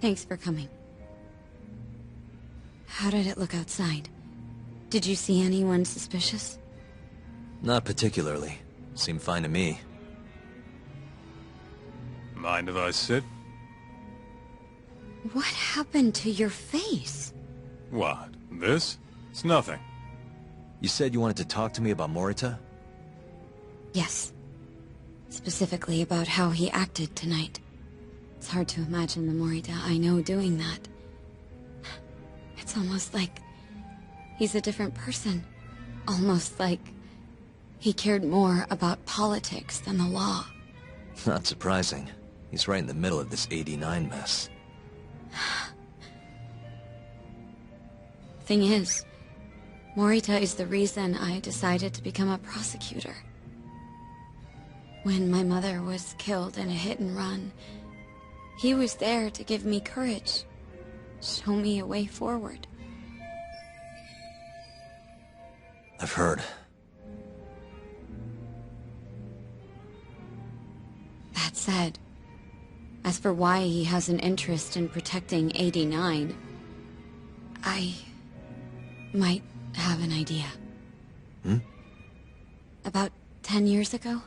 Thanks for coming. How did it look outside? Did you see anyone suspicious? Not particularly. Seemed fine to me. Mind if I sit? What happened to your face? What? This? It's nothing. You said you wanted to talk to me about Morita? Yes. Specifically about how he acted tonight. It's hard to imagine the Morita I know doing that. It's almost like he's a different person. Almost like he cared more about politics than the law. Not surprising. He's right in the middle of this 89 mess. Thing is, Morita is the reason I decided to become a prosecutor. When my mother was killed in a hit-and-run, he was there to give me courage, show me a way forward. I've heard. That said, as for why he has an interest in protecting 89, I might have an idea. About 10 years ago,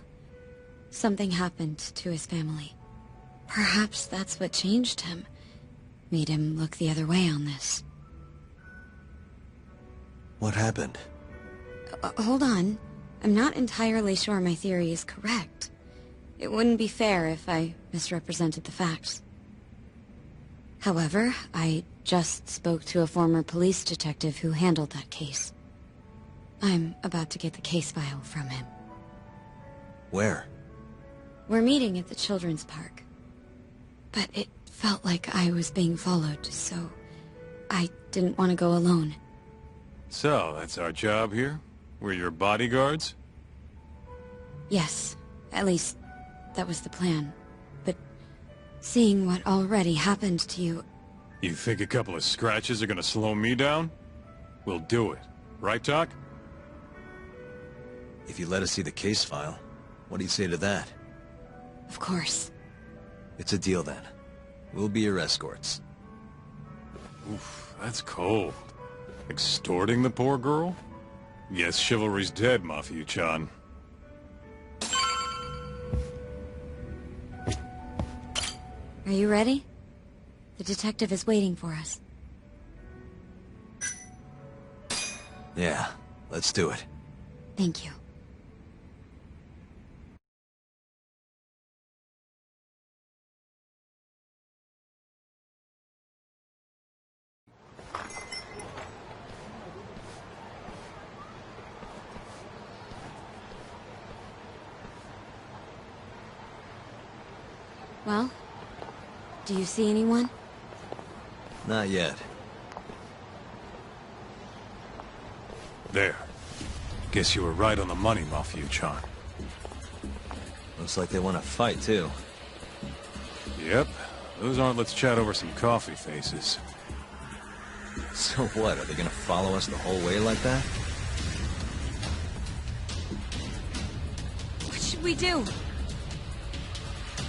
something happened to his family. Perhaps that's what changed him, made him look the other way on this. What happened? Hold on. I'm not entirely sure my theory is correct. It wouldn't be fair if I misrepresented the facts. However, I just spoke to a former police detective who handled that case. I'm about to get the case file from him. Where? We're meeting at the children's park. But it felt like I was being followed, so I didn't want to go alone. So, that's our job here? We're your bodyguards? Yes, at least that was the plan. But seeing what already happened to you... You think a couple of scratches are gonna slow me down? We'll do it. Right, Doc? If you let us see the case file, what do you say to that? Of course. It's a deal then. We'll be your escorts. Oof, that's cold. Extorting the poor girl? Guess chivalry's dead, Mafia-chan. Are you ready? The detective is waiting for us. Yeah, let's do it. Thank you. Well, do you see anyone? Not yet. There. Guess you were right on the money, Mafia-chan. Looks like they want to fight, too. Yep. Those aren't let's chat over some coffee faces. So what, are they gonna follow us the whole way like that? What should we do?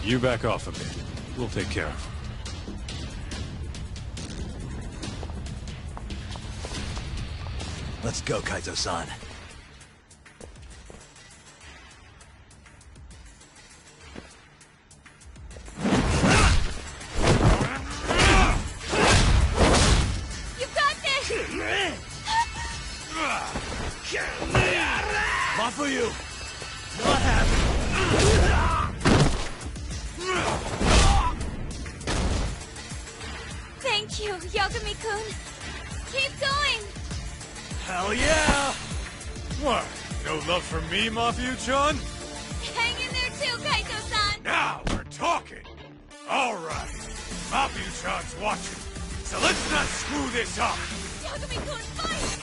You back off a bit. We'll take care of them. Let's go, Kaito-san. You got this! Not for you! Not happening! Thank you, Yagami-kun. Keep going! Hell yeah! What? No love for me, Mafia-chan? Hang in there too, Kaito-san! Now we're talking! Alright. Mafia-chan's watching. So let's not screw this up! Yagami-kun, fight!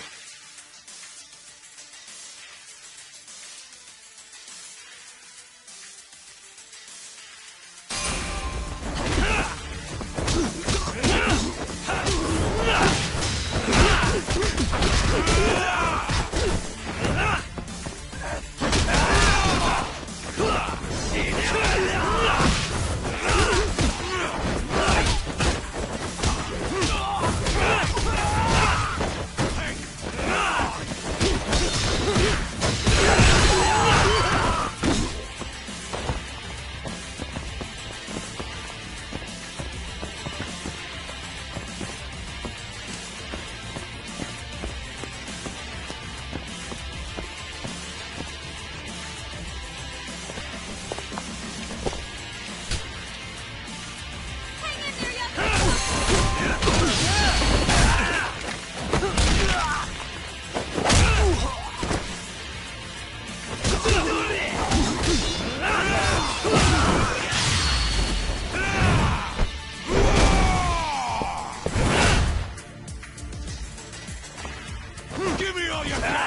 all you got!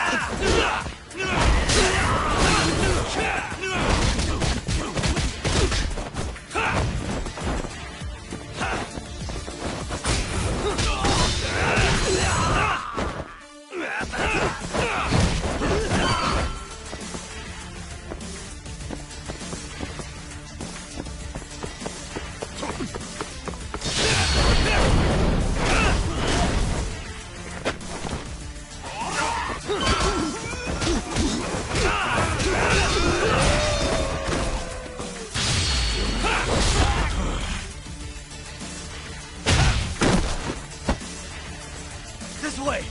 This way!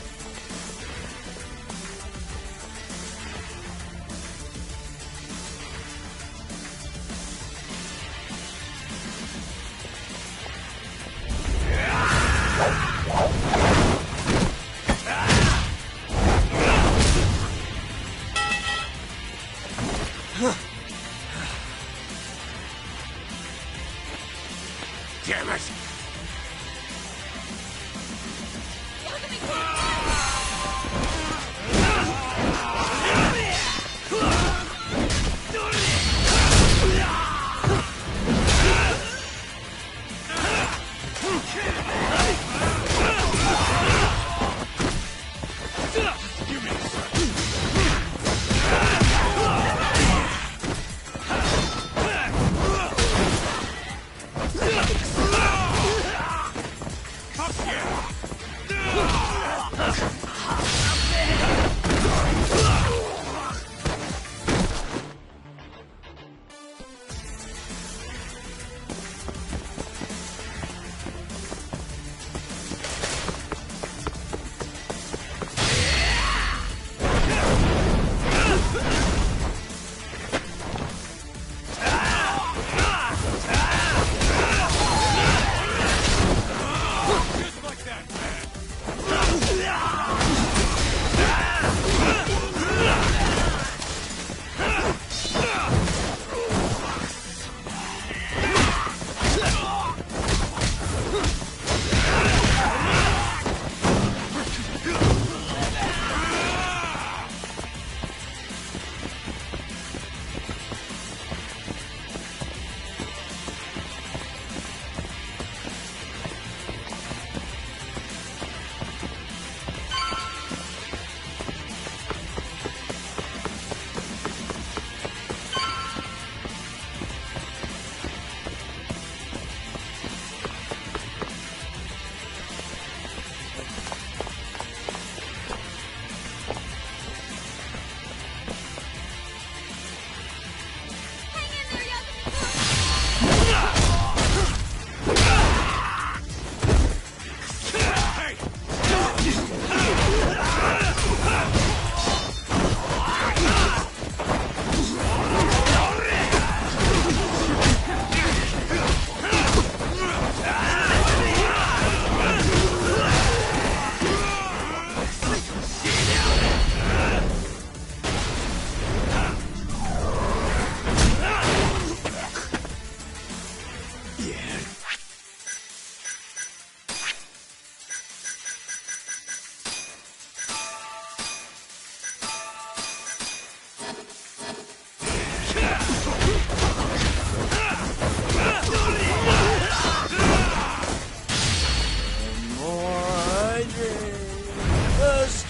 Damn it!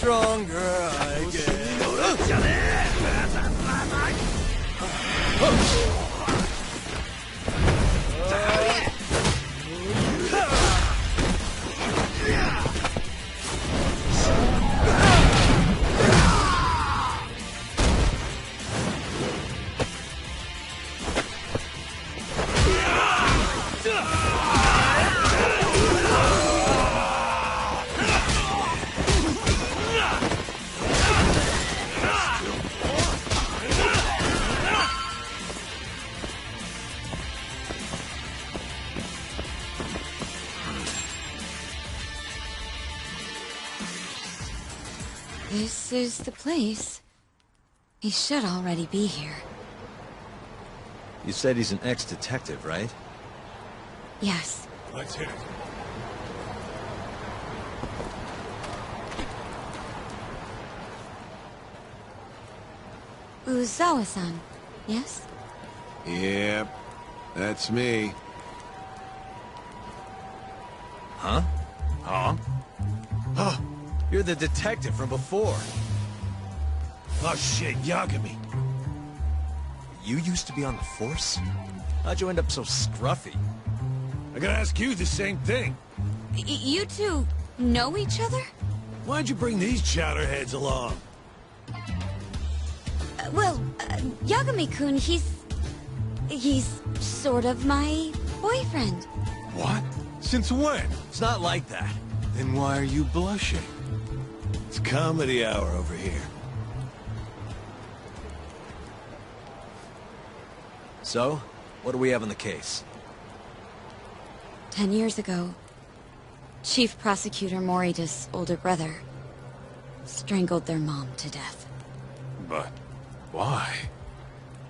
Stronger I get. This is the place. He should already be here. You said he's an ex-detective, right? Yes. Let's hit it. Uzawa-san, yes? Yep, that's me. Huh? Huh? Oh, you're the detective from before. Oh shit, Yagami. You used to be on the force? How'd you end up so scruffy? I gotta ask you the same thing. You two know each other? Why'd you bring these chowderheads along? Yagami-kun, he's sort of my boyfriend. What? Since when? It's not like that. Then why are you blushing? It's comedy hour over here. So, what do we have on the case? 10 years ago, Chief Prosecutor Morita's older brother strangled their mom to death. But why?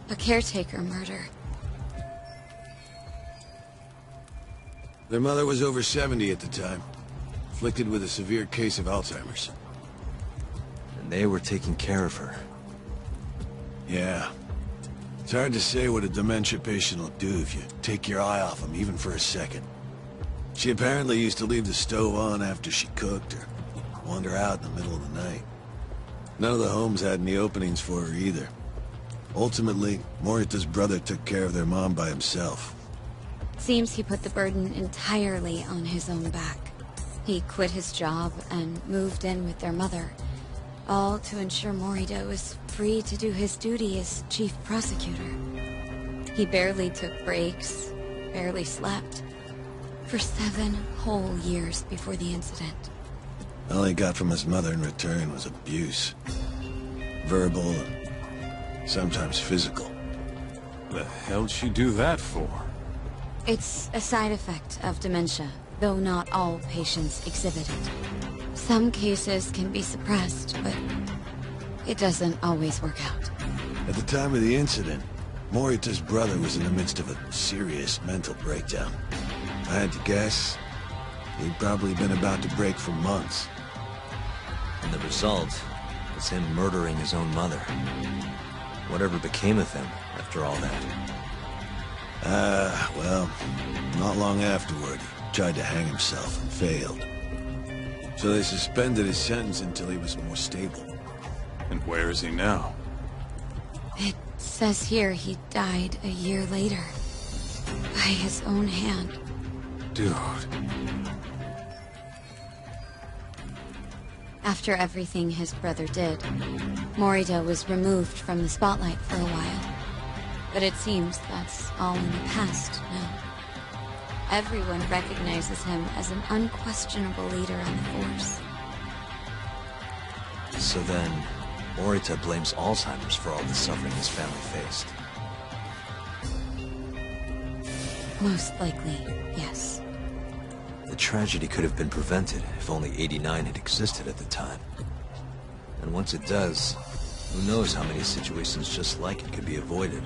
A caretaker murder. Their mother was over 70 at the time, afflicted with a severe case of Alzheimer's. And they were taking care of her. Yeah. It's hard to say what a dementia patient will do if you take your eye off them, even for a second. She apparently used to leave the stove on after she cooked, or wander out in the middle of the night. None of the homes had any openings for her either. Ultimately, Morita's brother took care of their mom by himself. Seems he put the burden entirely on his own back. He quit his job and moved in with their mother, all to ensure Morita was free to do his duty as chief prosecutor. He barely took breaks, barely slept, for 7 whole years before the incident. All he got from his mother in return was abuse. Verbal and sometimes physical. The hell'd she do that for? It's a side effect of dementia, though not all patients exhibit it. Some cases can be suppressed, but it doesn't always work out. At the time of the incident, Morita's brother was in the midst of a serious mental breakdown. I had to guess, he'd probably been about to break for months. And the result was him murdering his own mother. Whatever became of him after all that? Well, not long afterward, he tried to hang himself and failed. So they suspended his sentence until he was more stable. And where is he now? It says here he died a year later, by his own hand. Dude. After everything his brother did, Morita was removed from the spotlight for a while. But it seems that's all in the past now. Everyone recognizes him as an unquestionable leader on the force. So then, Morita blames Alzheimer's for all the suffering his family faced. Most likely, yes. The tragedy could have been prevented if only 89 had existed at the time. And once it does, who knows how many situations just like it could be avoided.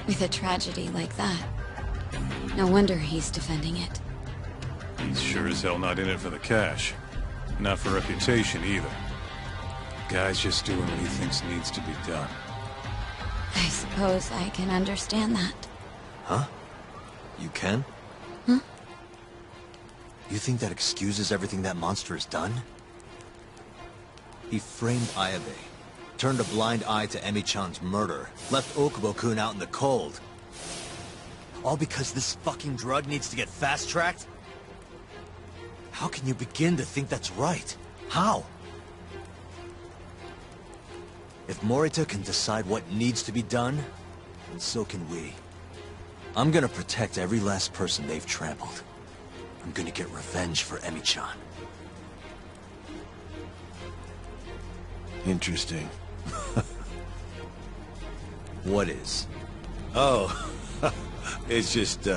With a tragedy like that, no wonder he's defending it. He's sure as hell not in it for the cash. Not for reputation either. Guy's just doing what he thinks needs to be done. I suppose I can understand that. Huh? You can? Huh? You think that excuses everything that monster has done? He framed Ayabe, turned a blind eye to Emi-chan's murder, left Okubo-kun out in the cold. All because this fucking drug needs to get fast-tracked? How can you begin to think that's right? How? If Morita can decide what needs to be done, then so can we. I'm gonna protect every last person they've trampled. I'm gonna get revenge for Emi-chan. Interesting. What is? Oh, it's just,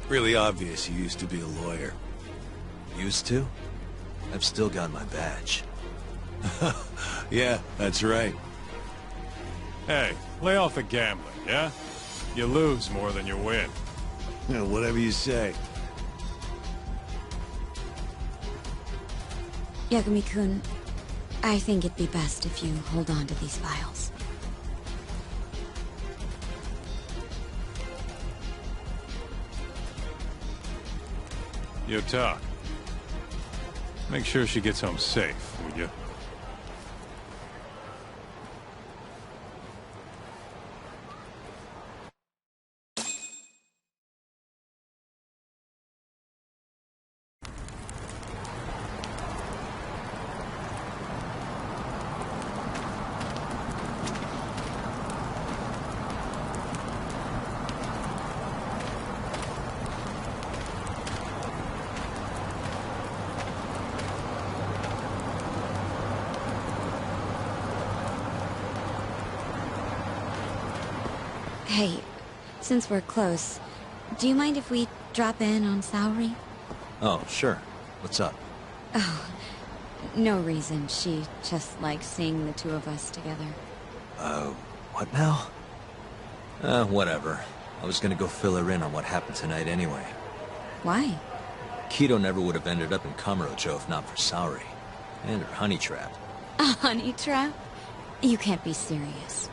really obvious you used to be a lawyer. Used to? I've still got my badge. Yeah, that's right. Hey, lay off the gambling, yeah? You lose more than you win. Yeah, whatever you say. Yagami-kun, I think it'd be best if you hold on to these files. Yota. Make sure she gets home safe, would you? Hey, since we're close, do you mind if we drop in on Saori? Oh, sure. What's up? Oh, no reason. She just likes seeing the two of us together. What now? Whatever. I was gonna go fill her in on what happened tonight anyway. Why? Kido never would have ended up in Kamurocho if not for Saori. And her honey trap. A honey trap? You can't be serious.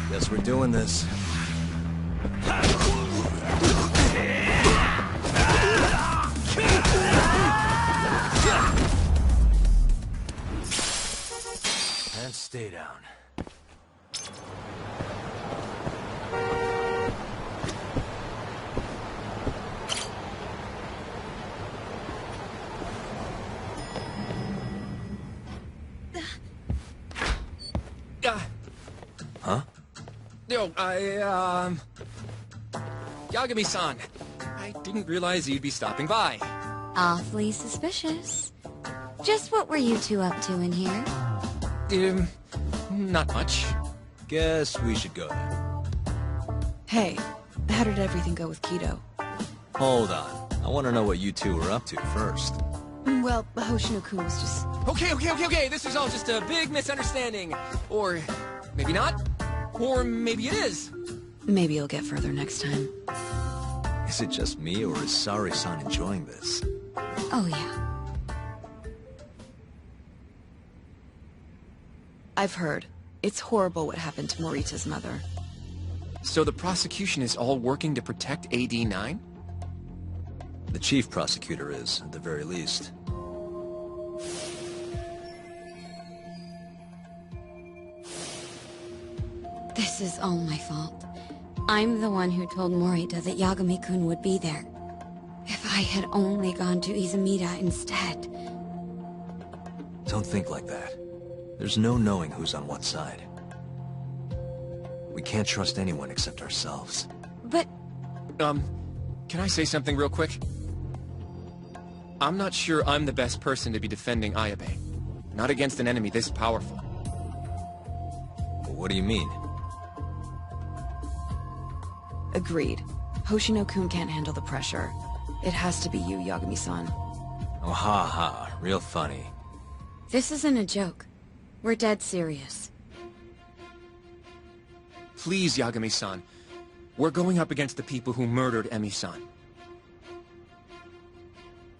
Guess we're doing this. And stay down. Huh? Yo, Yagami-san. I didn't realize you'd be stopping by. Awfully suspicious. Just what were you two up to in here? Not much. Guess we should go then. Hey, how did everything go with Kido? Hold on. I want to know what you two were up to first. Well, Hoshino-kun was just... Okay. This is all just a big misunderstanding. Or maybe not. Or maybe it is. Maybe you'll get further next time. Is it just me, or is Saori-san enjoying this? Oh, yeah. I've heard. It's horrible what happened to Morita's mother. So the prosecution is all working to protect AD-9? The chief prosecutor is, at the very least. This is all my fault. I'm the one who told Morita that Yagami-kun would be there. If I had only gone to Izumida instead. Don't think like that. There's no knowing who's on what side. We can't trust anyone except ourselves. But... Can I say something real quick? I'm not sure I'm the best person to be defending Ayabe. Not against an enemy this powerful. What do you mean? Agreed. Hoshino-kun can't handle the pressure. It has to be you, Yagami-san. Oh, ha ha. Real funny. this isn't a joke. We're dead serious. Please, Yagami-san. We're going up against the people who murdered Emi-san.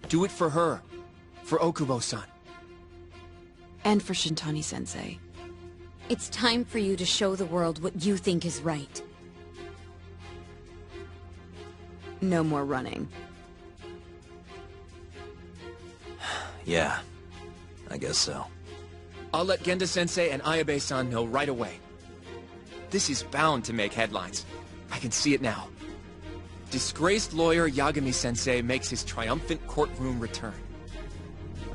Do it for her. For Okubo-san. And for Shintani-sensei. It's time for you to show the world what you think is right. No more running. Yeah, I guess so. I'll let Genda-sensei and Ayabe-san know right away. This is bound to make headlines. I can see it now. Disgraced lawyer Yagami-sensei makes his triumphant courtroom return.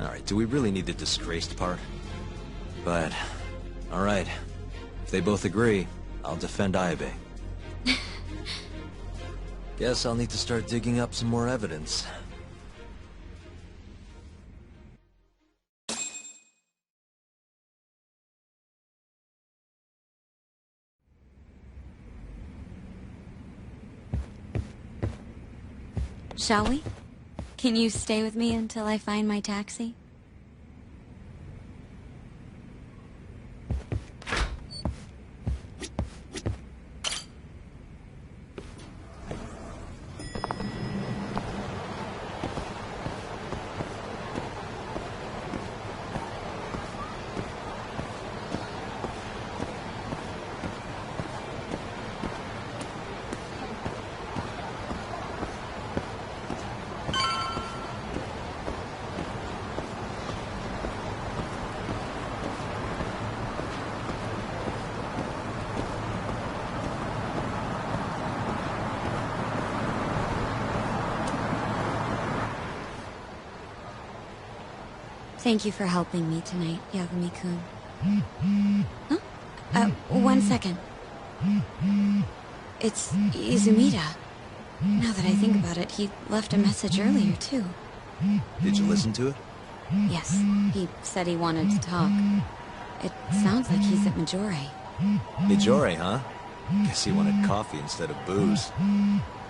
Alright, do we really need the disgraced part? But, alright. If they both agree, I'll defend Ayabe. Guess I'll need to start digging up some more evidence. Shall we? Can you stay with me until I find my taxi? Thank you for helping me tonight, Yagami-kun. Huh? 1 second. It's Izumida. Now that I think about it, he left a message earlier, too. Did you listen to it? Yes, he said he wanted to talk. It sounds like he's at Majore. Mijori, huh? Guess he wanted coffee instead of booze.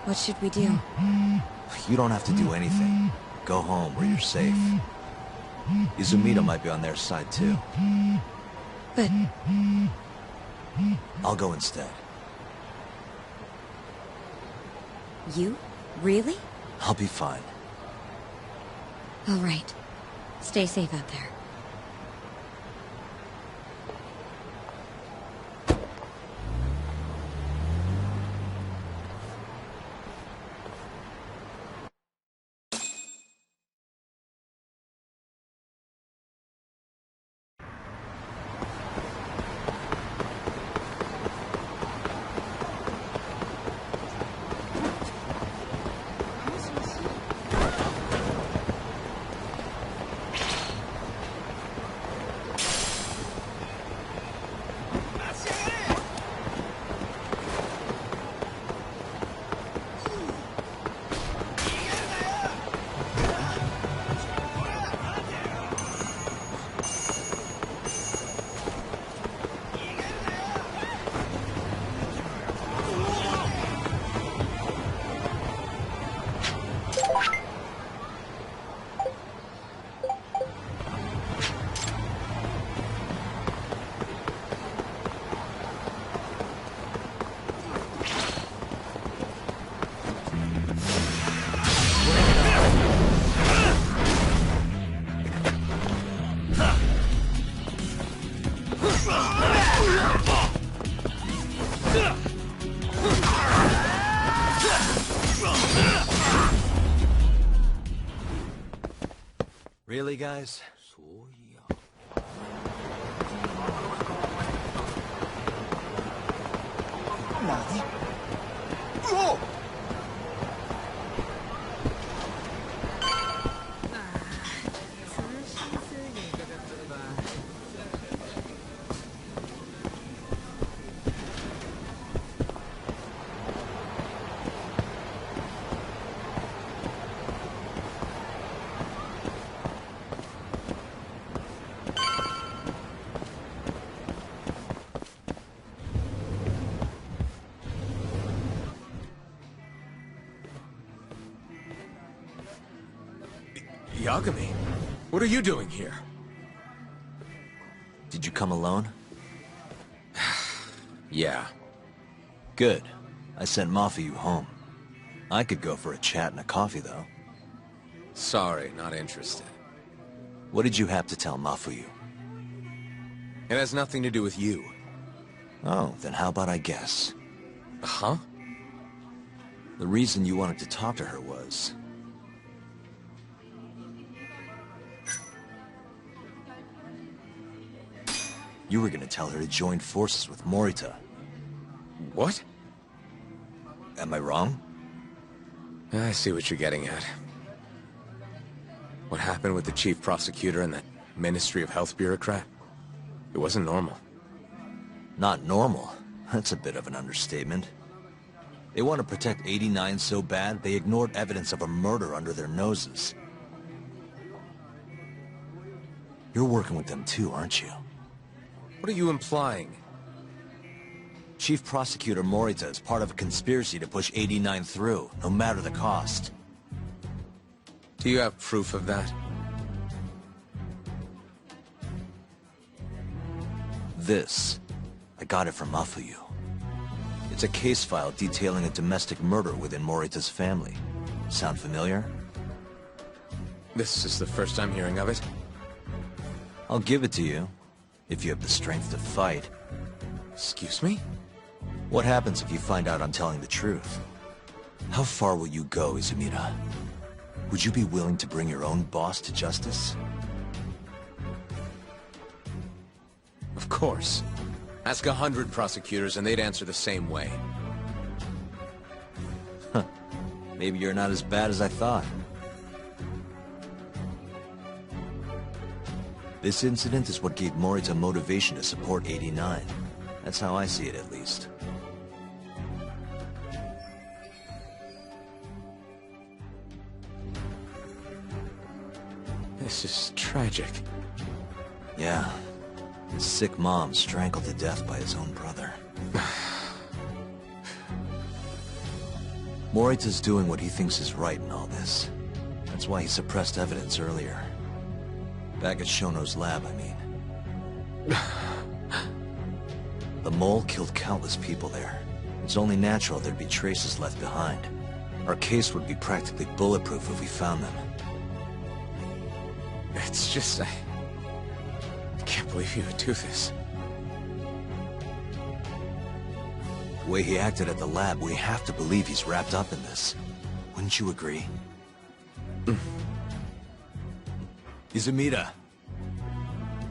What should we do? You don't have to do anything. Go home where you're safe. Izumida might be on their side, too. But... I'll go instead. You? Really? I'll be fine. All right. Stay safe out there. Really, guys? Yagami, what are you doing here? Did you come alone? Yeah. Good. I sent Mafuyu home. I could go for a chat and a coffee, though. Sorry, not interested. What did you have to tell Mafuyu? It has nothing to do with you. Oh, then how about I guess? Huh? The reason you wanted to talk to her was... you were gonna tell her to join forces with Morita. What? Am I wrong? I see what you're getting at. What happened with the chief prosecutor and that Ministry of Health bureaucrat? It wasn't normal. Not normal. That's a bit of an understatement. They want to protect 89 so bad, they ignored evidence of a murder under their noses. You're working with them too, aren't you? What are you implying? Chief Prosecutor Morita is part of a conspiracy to push 89 through, no matter the cost. Do you have proof of that? This. I got it from Mafuyu. It's a case file detailing a domestic murder within Morita's family. Sound familiar? This is the first I'm hearing of it. I'll give it to you, if you have the strength to fight. Excuse me? What happens if you find out I'm telling the truth? How far will you go, Izumida? Would you be willing to bring your own boss to justice? Of course. Ask 100 prosecutors and they'd answer the same way. Maybe you're not as bad as I thought. This incident is what gave Morita motivation to support 89. That's how I see it, at least. This is tragic. Yeah. His sick mom strangled to death by his own brother. Morita's doing what he thinks is right in all this. That's why he suppressed evidence earlier. Back at Shono's lab, I mean. The mole killed countless people there. It's only natural there'd be traces left behind. Our case would be practically bulletproof if we found them. It's just, I can't believe you would do this. The way he acted at the lab, we have to believe he's wrapped up in this. Wouldn't you agree? Izumida.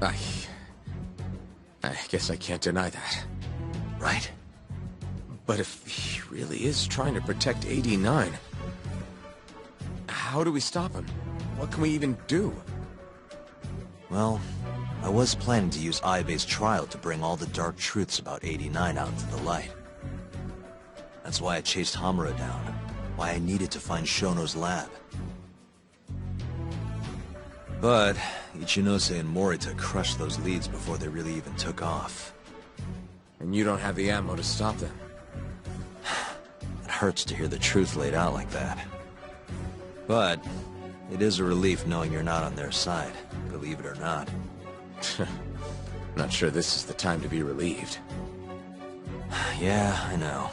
I guess I can't deny that. Right? But if he really is trying to protect 89, how do we stop him? What can we even do? Well, I was planning to use Ayabe's trial to bring all the dark truths about 89 out into the light. That's why I chased Hamura down. Why I needed to find Shono's lab. But Ichinose and Morita crushed those leads before they really even took off. And you don't have the ammo to stop them. It hurts to hear the truth laid out like that. But it is a relief knowing you're not on their side, believe it or not. Not sure this is the time to be relieved. Yeah, I know.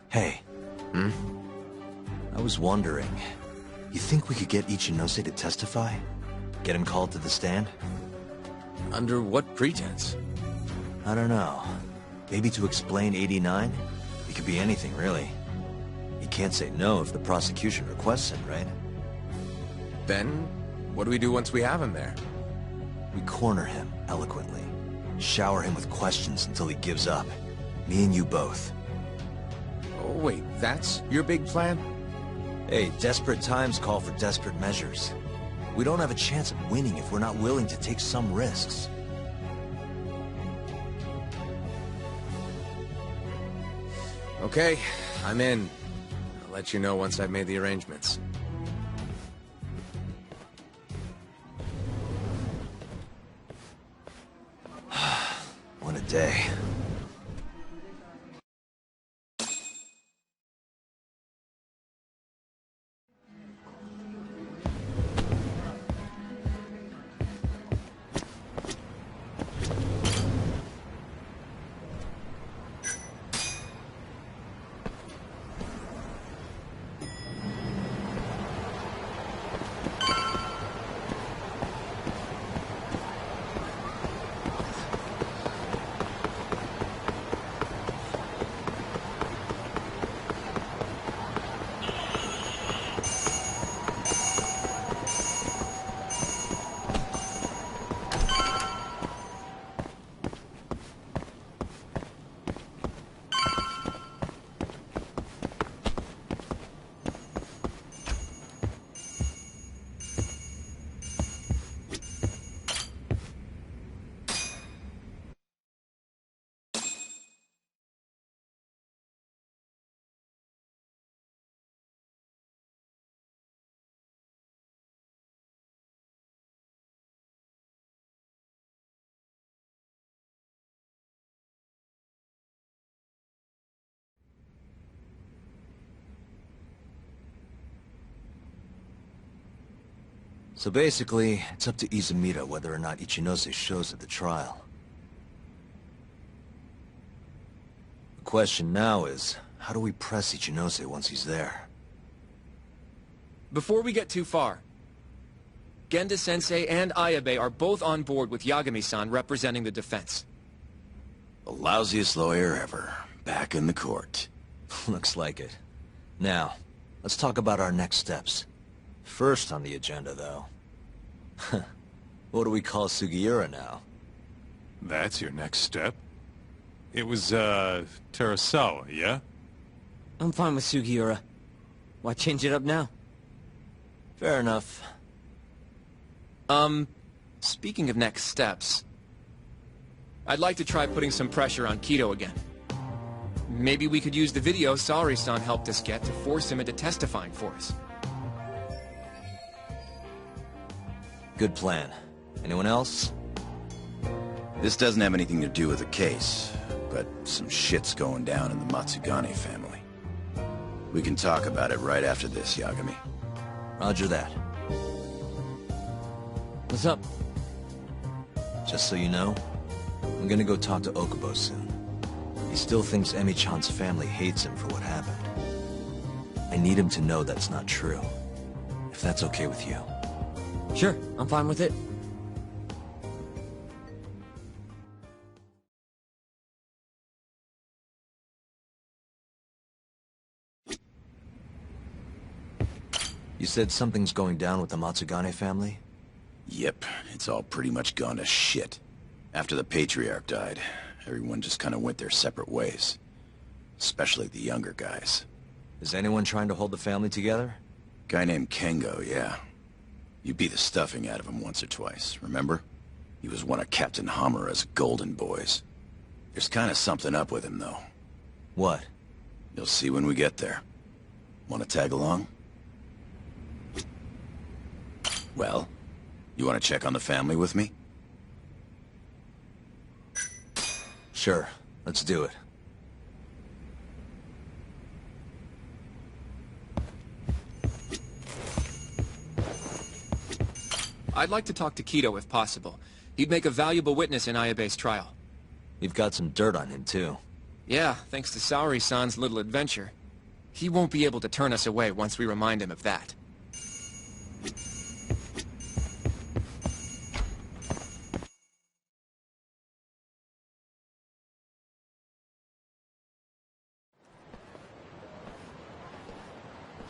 Hey. I was wondering, you think we could get Ichinose to testify? Get him called to the stand? Under what pretense? I don't know. Maybe to explain 89? It could be anything, really. You can't say no if the prosecution requests it, right? Then, what do we do once we have him there? We corner him, eloquently. Shower him with questions until he gives up. Me and you both. Oh, wait, that's your big plan? Hey, desperate times call for desperate measures. We don't have a chance of winning if we're not willing to take some risks. Okay, I'm in. I'll let you know once I've made the arrangements. What a day. So basically, it's up to Izumida whether or not Ichinose shows at the trial. The question now is, how do we press Ichinose once he's there? Before we get too far, Genda-sensei and Ayabe are both on board with Yagami-san representing the defense. The lousiest lawyer ever. Back in the court. Looks like it. Now, let's talk about our next steps. First on the agenda, though. What do we call Sugiura now? That's your next step? It was, Terasawa, yeah? I'm fine with Sugiura. Why change it up now? Fair enough. Speaking of next steps, I'd like to try putting some pressure on Kido again. Maybe we could use the video Saori-san helped us get to force him into testifying for us. Good plan. Anyone else? This doesn't have anything to do with the case, but some shit's going down in the Matsugane family. We can talk about it right after this, Yagami. Roger that. What's up? Just so you know, I'm gonna go talk to Okubo soon. He still thinks Emi-chan's family hates him for what happened. I need him to know that's not true. If that's okay with you. Sure, I'm fine with it. You said something's going down with the Matsugane family? Yep, it's all pretty much gone to shit. After the Patriarch died, everyone just kind of went their separate ways. Especially the younger guys. Is anyone trying to hold the family together? Guy named Kengo, yeah. You beat the stuffing out of him once or twice, remember? He was one of Captain Hamura's golden boys. There's kind of something up with him, though. What? You'll see when we get there. Want to tag along? Well, you want to check on the family with me? Sure, let's do it. I'd like to talk to Kido if possible. He'd make a valuable witness in Ayabe's trial. We've got some dirt on him, too. Yeah, thanks to Saori-san's little adventure. He won't be able to turn us away once we remind him of that.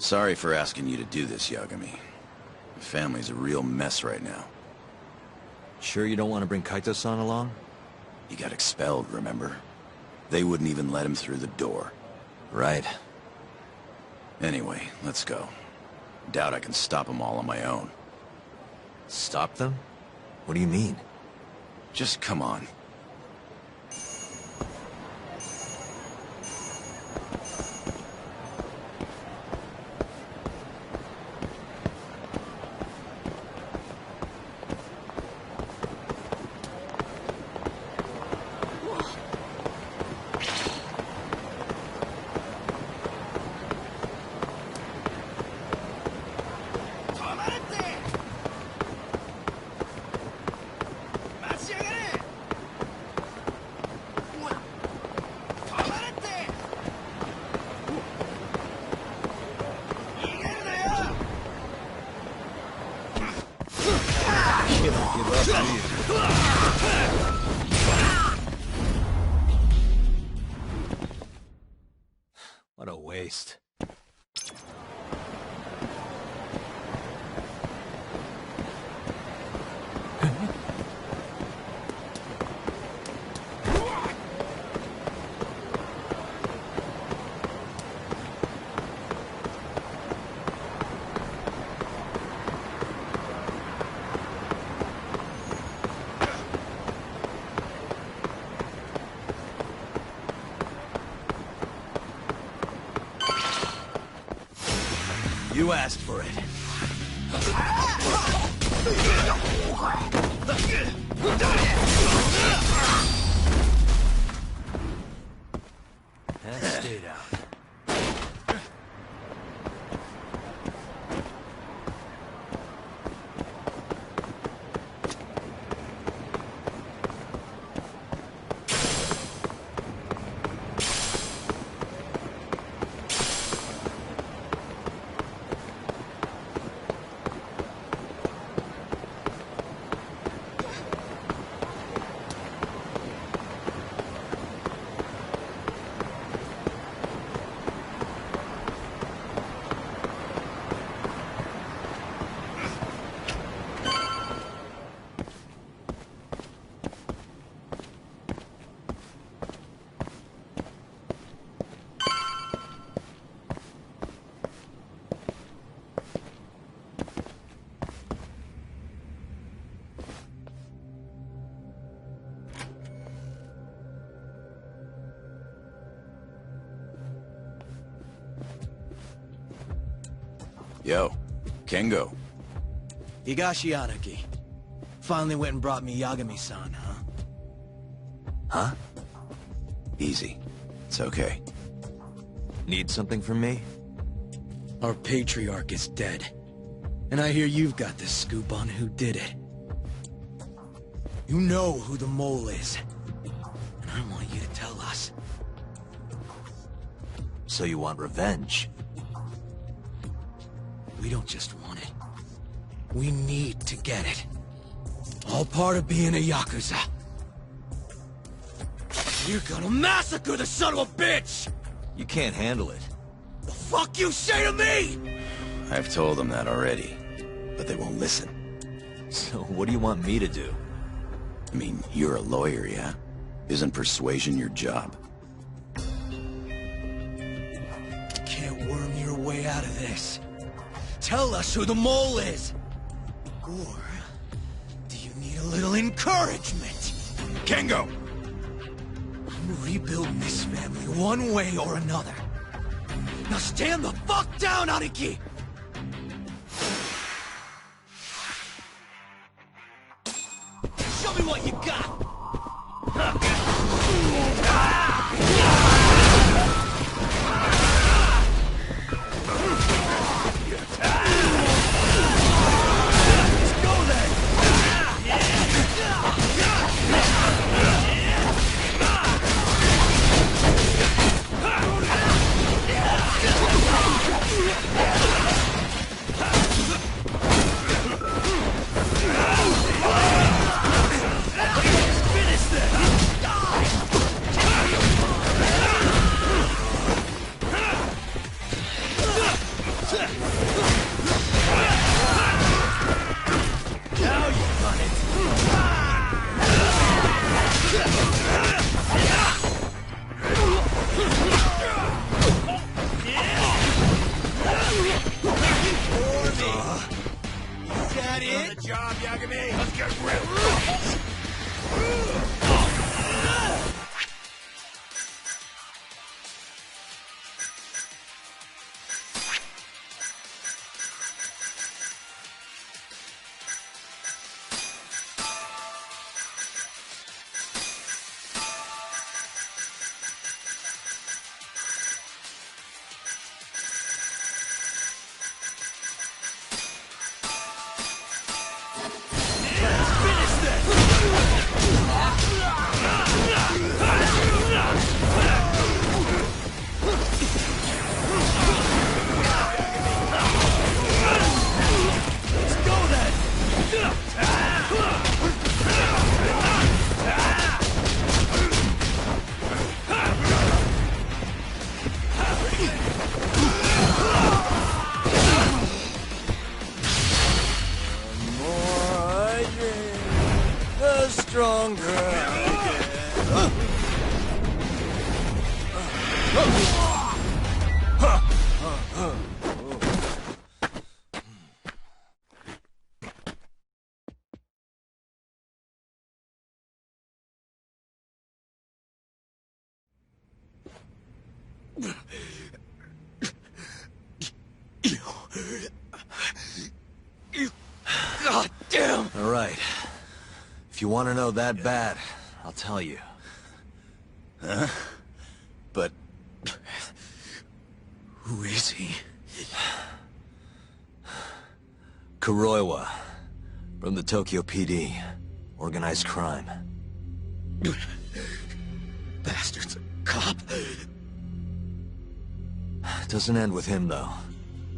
Sorry for asking you to do this, Yagami. The family's a real mess right now. Sure you don't want to bring Kaito-san along? He got expelled, remember? They wouldn't even let him through the door. Right. Anyway, let's go. Doubt I can stop them all on my own. Stop them? What do you mean? Just come on. What a waste. You asked for it. And stay down. Yo, Kengo. Higashi Anaki. Finally went and brought me Yagami-san, huh? Huh? Easy. It's okay. Need something from me? Our patriarch is dead. And I hear you've got the scoop on who did it. You know who the mole is. And I want you to tell us. So you want revenge? We don't just want it. We need to get it. All part of being a Yakuza. You're gonna massacre the son of a bitch! You can't handle it. The fuck you say to me?! I've told them that already, but they won't listen. So what do you want me to do? I mean, you're a lawyer, yeah? Isn't persuasion your job? Can't worm your way out of this. Tell us who the mole is! Or do you need a little encouragement? Kengo! I'm rebuilding this family one way or another. Now stand the fuck down, Aniki! Show me what you got! Good job, Yagami! Let's get real! God damn! All right. If you want to know that bad, I'll tell you. Huh? But... Who is he? Kuroiwa, from the Tokyo PD. Organized crime. Bastard's a cop. Doesn't end with him, though.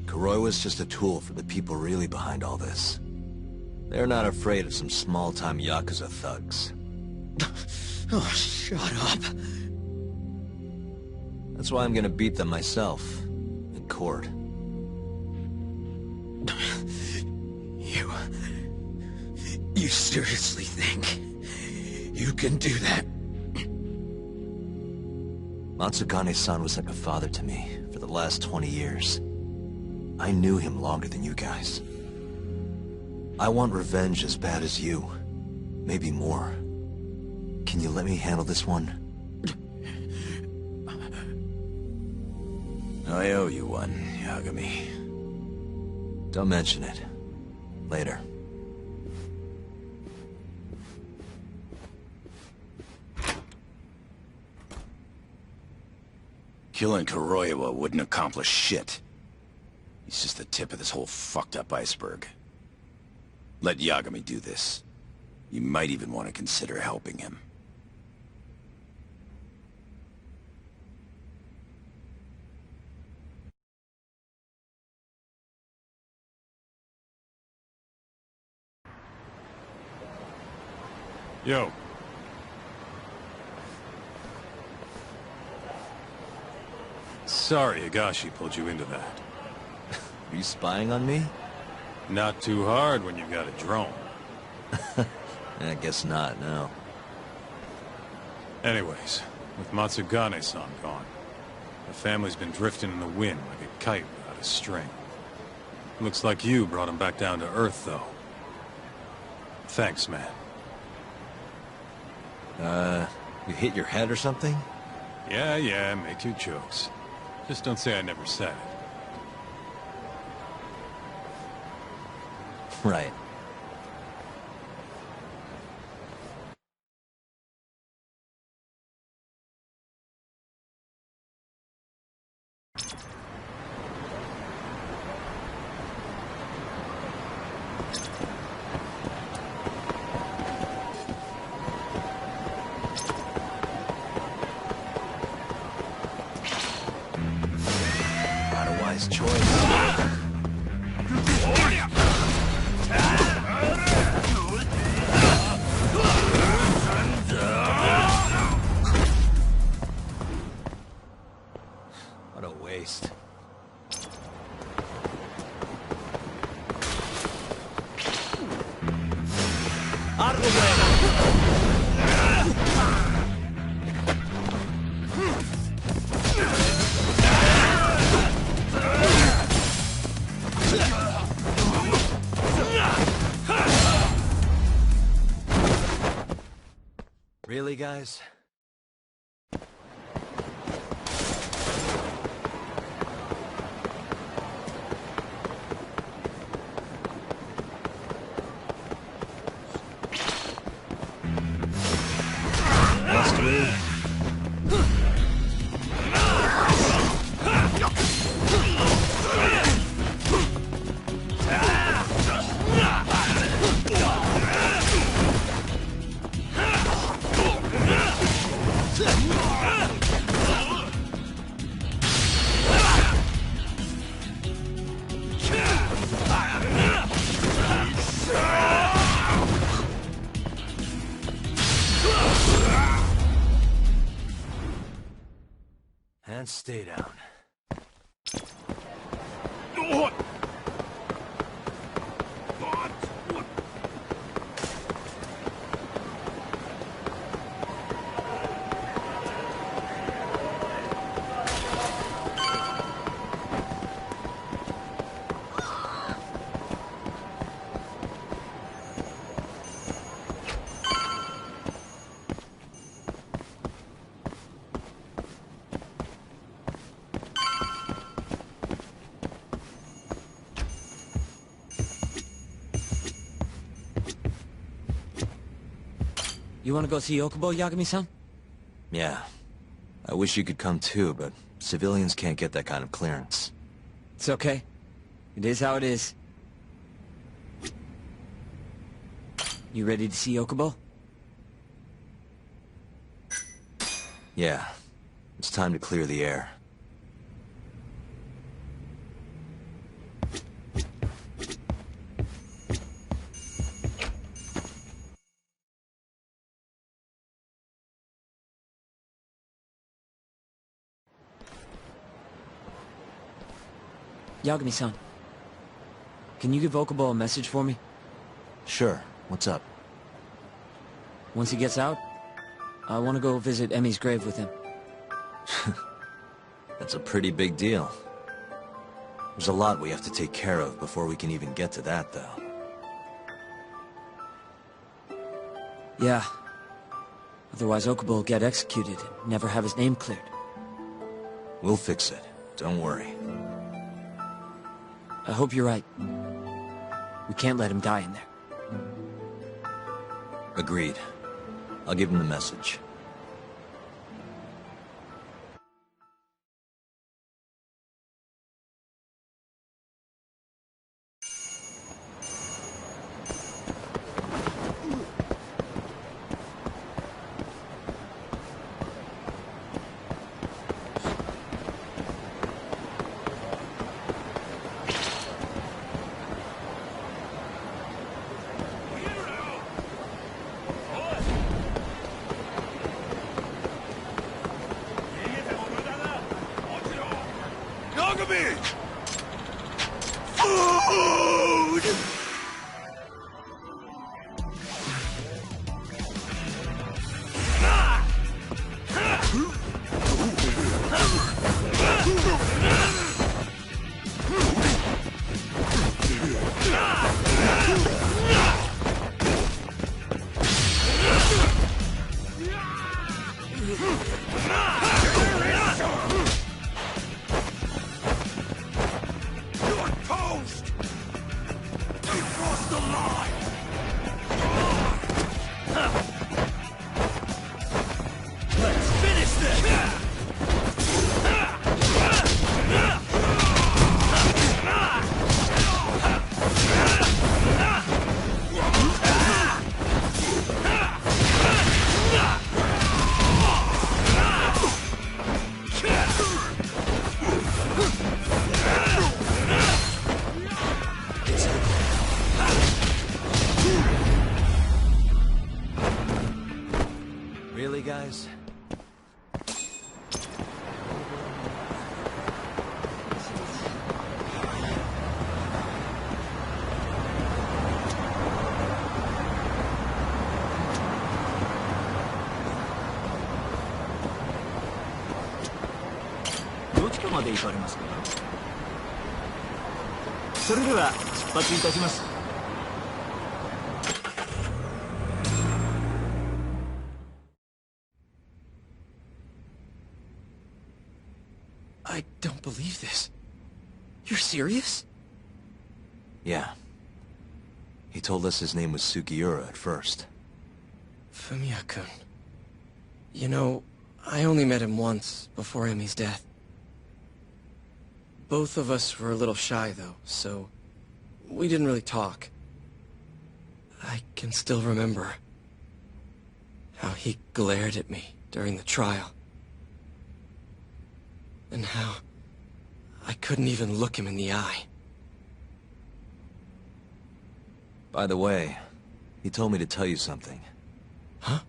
Kuroiwa's just a tool for the people really behind all this. They're not afraid of some small-time Yakuza thugs. Oh, shut up. That's why I'm gonna beat them myself. In court. You seriously think you can do that? Matsugane-san was like a father to me for the last 20 years. I knew him longer than you guys. I want revenge as bad as you. Maybe more. Can you let me handle this one? I owe you one, Yagami. Don't mention it. Later. Killing Kuroiwa wouldn't accomplish shit. He's just the tip of this whole fucked up iceberg. Let Yagami do this. You might even want to consider helping him. Yo. Sorry Higashi pulled you into that. Are you spying on me? Not too hard when you've got a drone. I guess not, no. Anyways, with Matsugane-san gone, the family's been drifting in the wind like a kite without a string. Looks like you brought him back down to earth, though. Thanks, man. You hit your head or something? Yeah, make your jokes. Just don't say I never said it. Right. Not a wise choice. What a waste. Out of the way! Really, guys? Must we? And stay down. You wanna go see Okubo, Yagami-san? Yeah. I wish you could come too, but civilians can't get that kind of clearance. It's okay. It is how it is. You ready to see Okubo? Yeah. It's time to clear the air. Yagami-san, can you give Okubo a message for me? Sure. What's up? Once he gets out, I want to go visit Emi's grave with him. That's a pretty big deal. There's a lot we have to take care of before we can even get to that, though. Yeah. Otherwise Okubo will get executed and never have his name cleared. We'll fix it. Don't worry. I hope you're right. We can't let him die in there. Agreed. I'll give him the message. Yagami! Food! Really, guys? I don't believe this. You're serious? Yeah. He told us his name was Sugiura at first. Fumiya-kun. You know, I only met him once, before Emi's death. Both of us were a little shy, though, so we didn't really talk. I can still remember how he glared at me during the trial. And how I couldn't even look him in the eye. By the way, he told me to tell you something. Huh?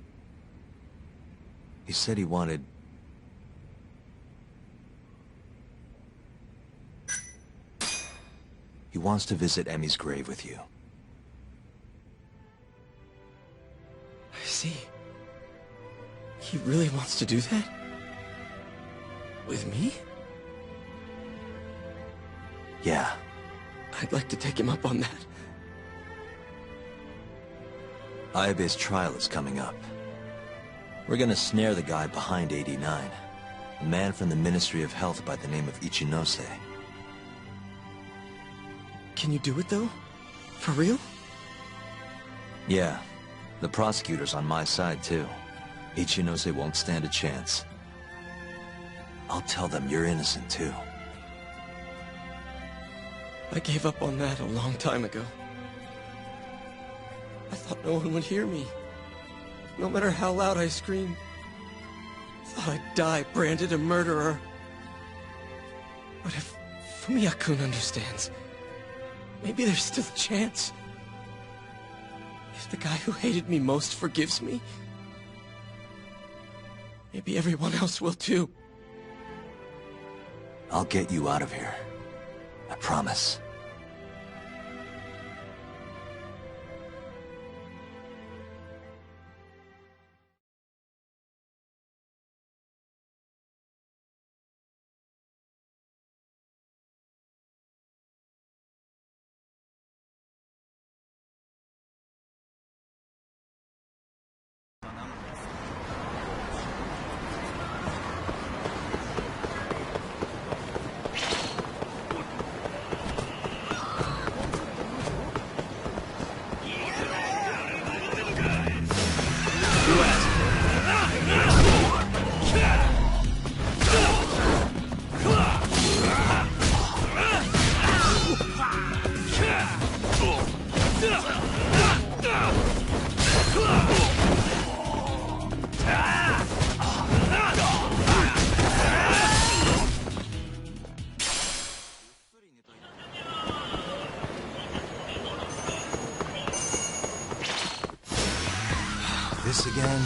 He said he wanted... He wants to visit Emi's grave with you. I see. He really wants to do that? With me? Yeah. I'd like to take him up on that. Ayabe's trial is coming up. We're gonna snare the guy behind 89. A man from the Ministry of Health by the name of Ichinose. Can you do it, though? For real? Yeah. The prosecutor's on my side, too. Ichinose won't stand a chance. I'll tell them you're innocent, too. I gave up on that a long time ago. I thought no one would hear me. No matter how loud I screamed. I thought I'd die branded a murderer. But if Fumiya-kun understands, maybe there's still a chance. If the guy who hated me most forgives me, maybe everyone else will too. I'll get you out of here. I promise. this again?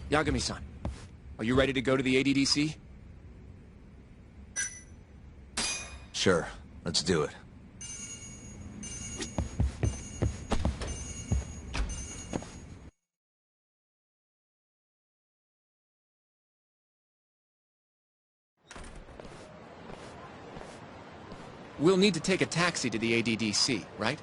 Yagami-san, are you ready to go to the ADDC? Sure, let's do it. We'll need to take a taxi to the ADDC, right?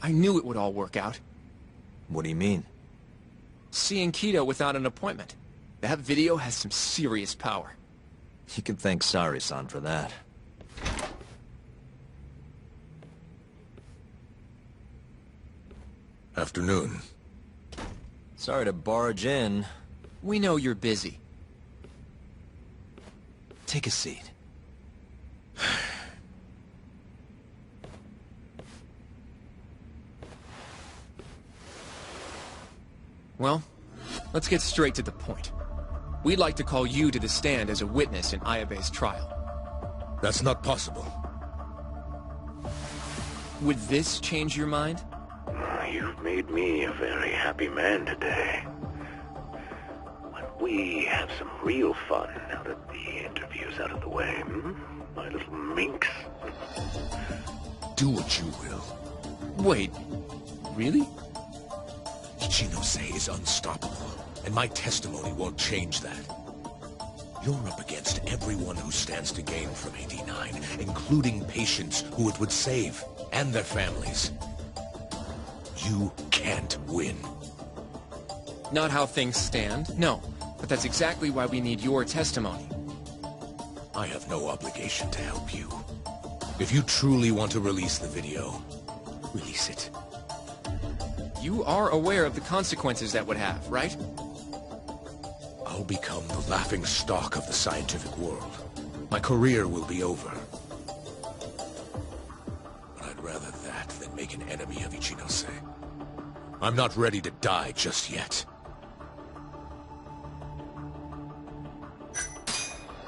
I knew it would all work out. What do you mean? Seeing Kido without an appointment. That video has some serious power. You can thank Sari-san for that. Afternoon. Sorry to barge in. We know you're busy. Take a seat. Well, let's get straight to the point. We'd like to call you to the stand as a witness in Ayabe's trial. That's not possible. Would this change your mind? You've made me a very happy man today. When we have some real fun now that the interview's out of the way, my little minx? Do what you will. Wait, really? Ichinose is unstoppable, and my testimony won't change that. You're up against everyone who stands to gain from 89, including patients who it would save, and their families. You can't win. Not how things stand, no. But that's exactly why we need your testimony. I have no obligation to help you. If you truly want to release the video, release it. You are aware of the consequences that would have, right? I'll become the laughing stock of the scientific world. My career will be over. But I'd rather that than make an enemy of Ichinose. I'm not ready to die just yet.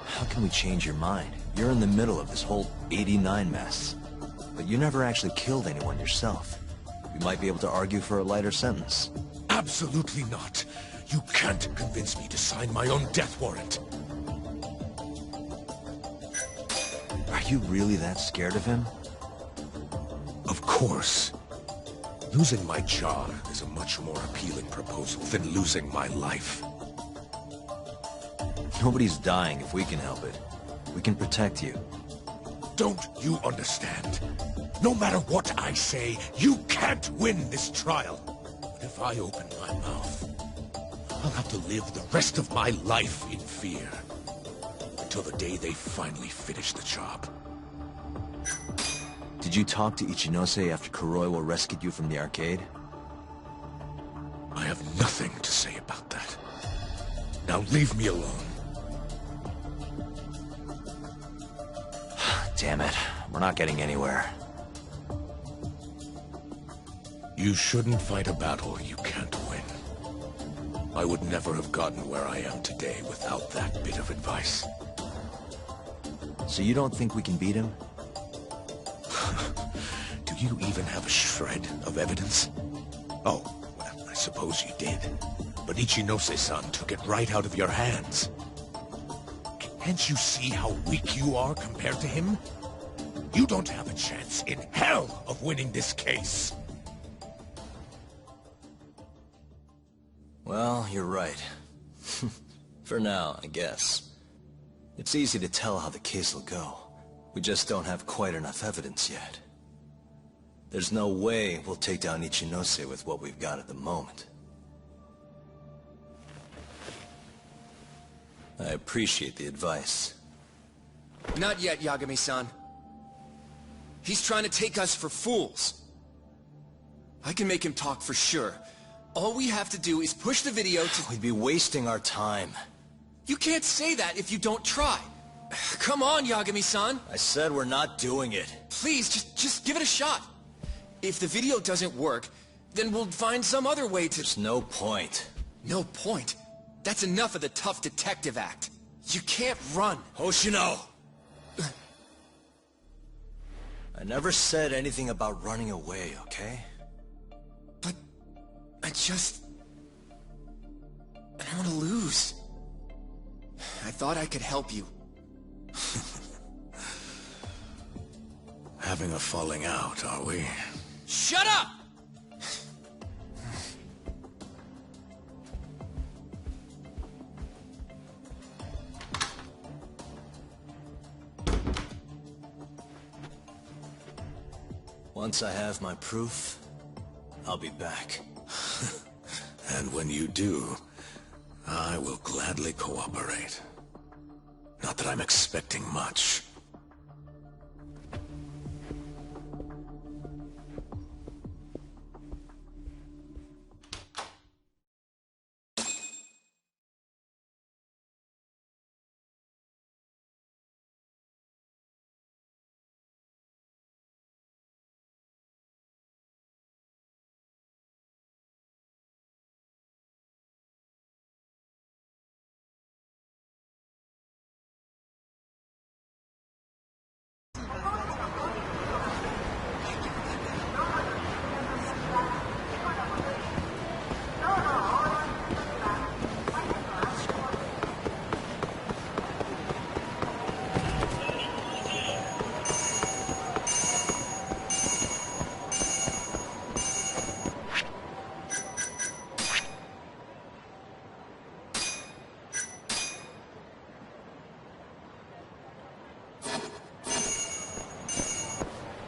How can we change your mind? You're in the middle of this whole 89 mess. But you never actually killed anyone yourself. We might be able to argue for a lighter sentence. Absolutely not. You can't convince me to sign my own death warrant. Are you really that scared of him? Of course. Losing my job is a much more appealing proposal than losing my life. Nobody's dying if we can help it. We can protect you. Don't you understand? No matter what I say, you can't win this trial. But if I open my mouth, I'll have to live the rest of my life in fear. Until the day they finally finish the job. Did you talk to Ichinose after Kuroiwa rescued you from the arcade? I have nothing to say about that. Now leave me alone. Damn it. We're not getting anywhere. You shouldn't fight a battle you can't win. I would never have gotten where I am today without that bit of advice. So you don't think we can beat him? Do you even have a shred of evidence? Oh, well, I suppose you did. But Ichinose-san took it right out of your hands. Can't you see how weak you are compared to him? You don't have a chance in hell of winning this case. Well, you're right. For now, I guess. It's easy to tell how the case will go. We just don't have quite enough evidence yet. There's no way we'll take down Ichinose with what we've got at the moment. I appreciate the advice. Not yet, Yagami-san. He's trying to take us for fools. I can make him talk for sure. All we have to do is push the video to... We'd be wasting our time. You can't say that if you don't try. Come on, Yagami-san. I said we're not doing it. Please, just give it a shot. If the video doesn't work, then we'll find some other way to... There's no point. No point? That's enough of the tough detective act. You can't run. Hoshino! I never said anything about running away, okay? But... I don't want to lose. I thought I could help you. Having a falling out, are we? Shut up! Once I have my proof, I'll be back. And when you do, I will gladly cooperate. Not that I'm expecting much.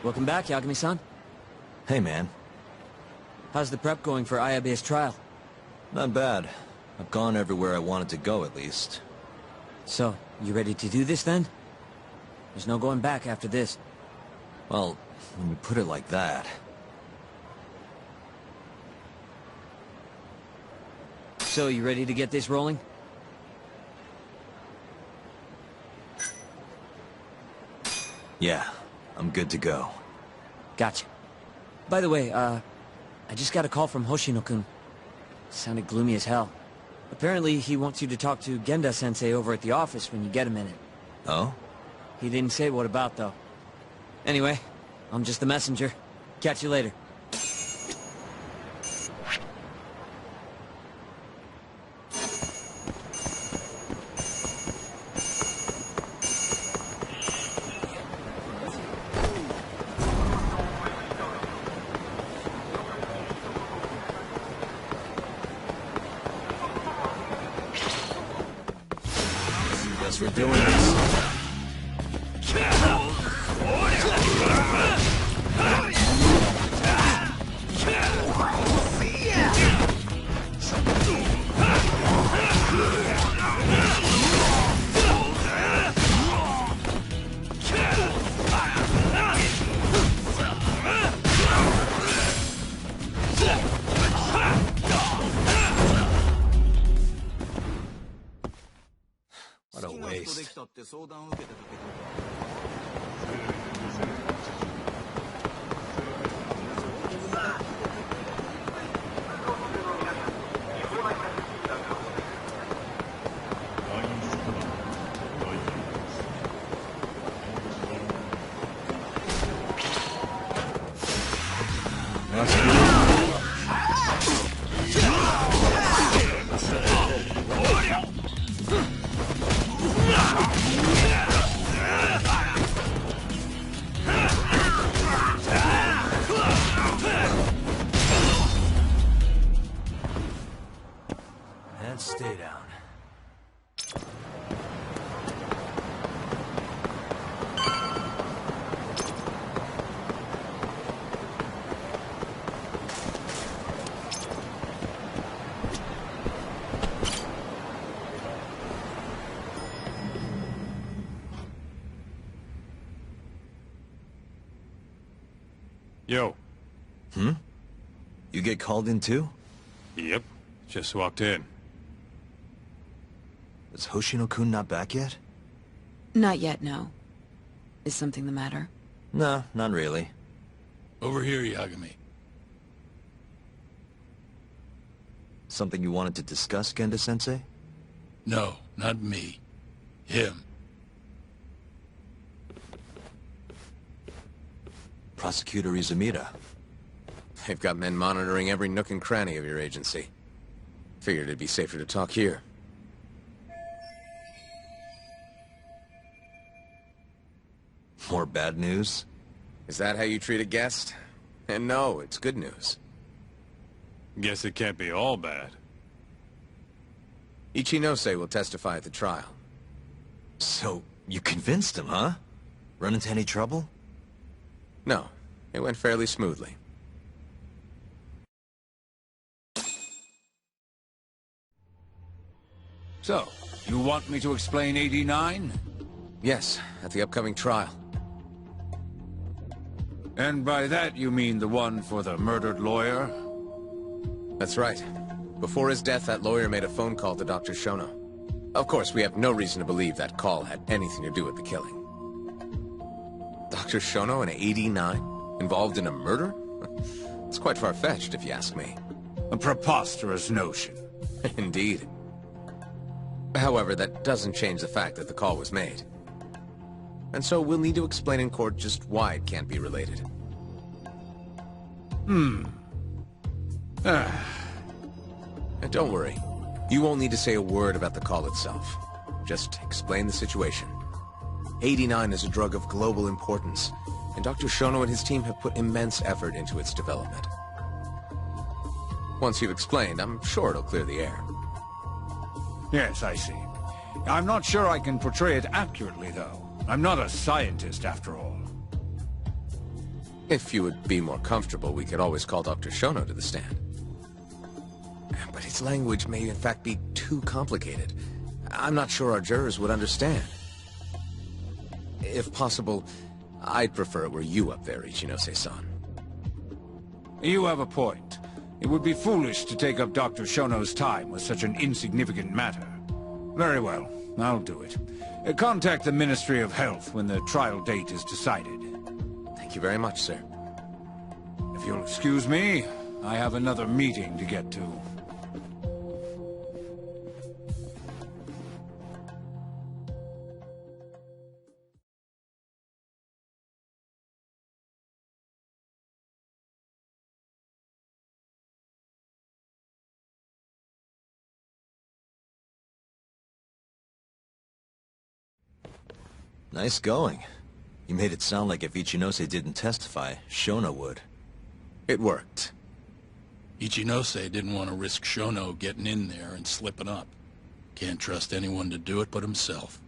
Welcome back, Yagami-san. Hey, man. How's the prep going for Ayabe's trial? Not bad. I've gone everywhere I wanted to go, at least. So, you ready to do this, then? There's no going back after this. Well, when you put it like that... So, you ready to get this rolling? Yeah, I'm good to go. Gotcha. By the way, I just got a call from Hoshino-kun. Sounded gloomy as hell. Apparently, he wants you to talk to Genda-sensei over at the office when you get a minute. Oh? He didn't say what about, though. Anyway, I'm just the messenger. Catch you later. Guess we're doing this. What a waste. And stay down. Yo. You get called in too? Yep. Just walked in. Is Hoshino-kun not back yet? Not yet, no. Is something the matter? No, not really. Over here, Yagami. Something you wanted to discuss, Genda-sensei? No, not me. Him. Prosecutor Izumida. They've got men monitoring every nook and cranny of your agency. Figured it'd be safer to talk here. More bad news? Is that how you treat a guest? And no, it's good news. Guess it can't be all bad. Ichinose will testify at the trial. So, you convinced him, huh? Run into any trouble? No, it went fairly smoothly. So, you want me to explain 89? Yes, at the upcoming trial. And by that you mean the one for the murdered lawyer? That's right. Before his death, that lawyer made a phone call to Dr. Shono. Of course, we have no reason to believe that call had anything to do with the killing. Dr. Shono in 89? Involved in a murder? It's quite far-fetched, if you ask me. A preposterous notion. Indeed. However, that doesn't change the fact that the call was made. And so we'll need to explain in court just why it can't be related. And don't worry. You won't need to say a word about the call itself. Just explain the situation. 89 is a drug of global importance, and Dr. Shono and his team have put immense effort into its development. Once you've explained, I'm sure it'll clear the air. Yes, I see. I'm not sure I can portray it accurately, though. I'm not a scientist, after all. If you would be more comfortable, we could always call Dr. Shono to the stand. But his language may in fact be too complicated. I'm not sure our jurors would understand. If possible, I'd prefer it were you up there, Ichinose-san. You have a point. It would be foolish to take up Dr. Shono's time with such an insignificant matter. Very well, I'll do it. Contact the Ministry of Health when the trial date is decided. Thank you very much, sir. If you'll excuse me, I have another meeting to get to. Nice going. You made it sound like if Ichinose didn't testify, Shono would. It worked. Ichinose didn't want to risk Shono getting in there and slipping up. Can't trust anyone to do it but himself.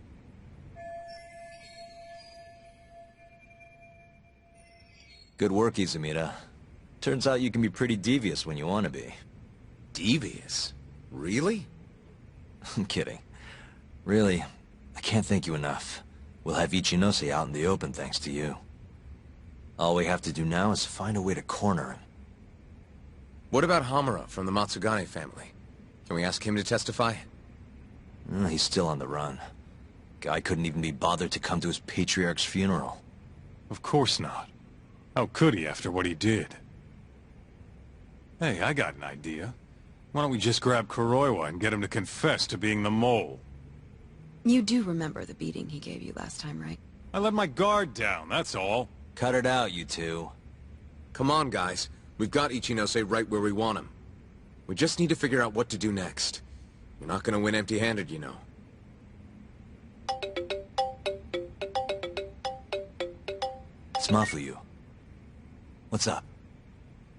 Good work, Izumida. Turns out you can be pretty devious when you want to be. Devious? Really? I'm kidding. Really, I can't thank you enough. We'll have Ichinose out in the open thanks to you. All we have to do now is find a way to corner him. What about Hamura from the Matsugane family? Can we ask him to testify? He's still on the run. Guy couldn't even be bothered to come to his patriarch's funeral. Of course not. How could he after what he did? Hey, I got an idea. Why don't we just grab Kuroiwa and get him to confess to being the mole? You do remember the beating he gave you last time, right? I let my guard down, that's all. Cut it out, you two. Come on, guys. We've got Ichinose right where we want him. We just need to figure out what to do next. We're not gonna win empty-handed, you know. It's Mafuyu. What's up?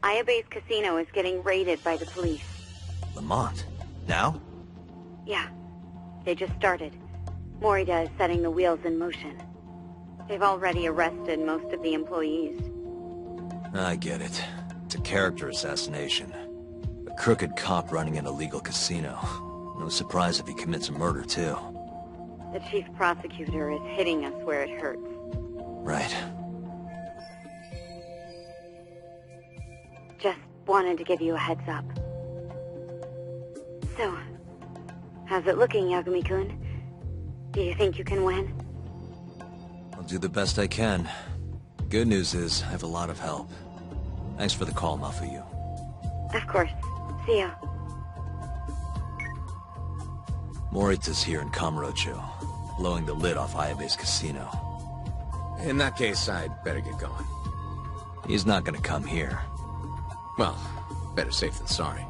Ayabe's casino is getting raided by the police. Lamont? Now? Yeah. They just started. Morita is setting the wheels in motion. They've already arrested most of the employees. I get it. It's a character assassination. A crooked cop running an illegal casino. No surprise if he commits a murder, too. The chief prosecutor is hitting us where it hurts. Right. Just wanted to give you a heads up. So, how's it looking, Yagami-kun? Do you think you can win? I'll do the best I can. Good news is, I have a lot of help. Thanks for the call, Mafuyu. Of course. See ya. Morita's here in Kamurocho, blowing the lid off Ayabe's casino. In that case, I'd better get going. He's not gonna come here. Well, better safe than sorry.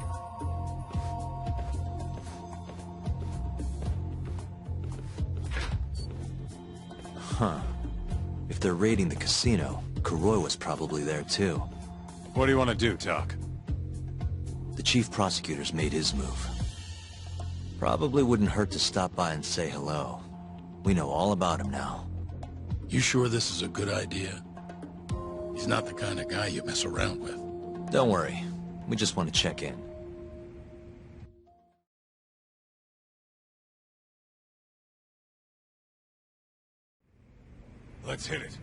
Huh. If they're raiding the casino, Kuroi was probably there too. What do you want to do, Doc? The chief prosecutor's made his move. Probably wouldn't hurt to stop by and say hello. We know all about him now. You sure this is a good idea? He's not the kind of guy you mess around with. Don't worry. We just want to check in. Let's hit it.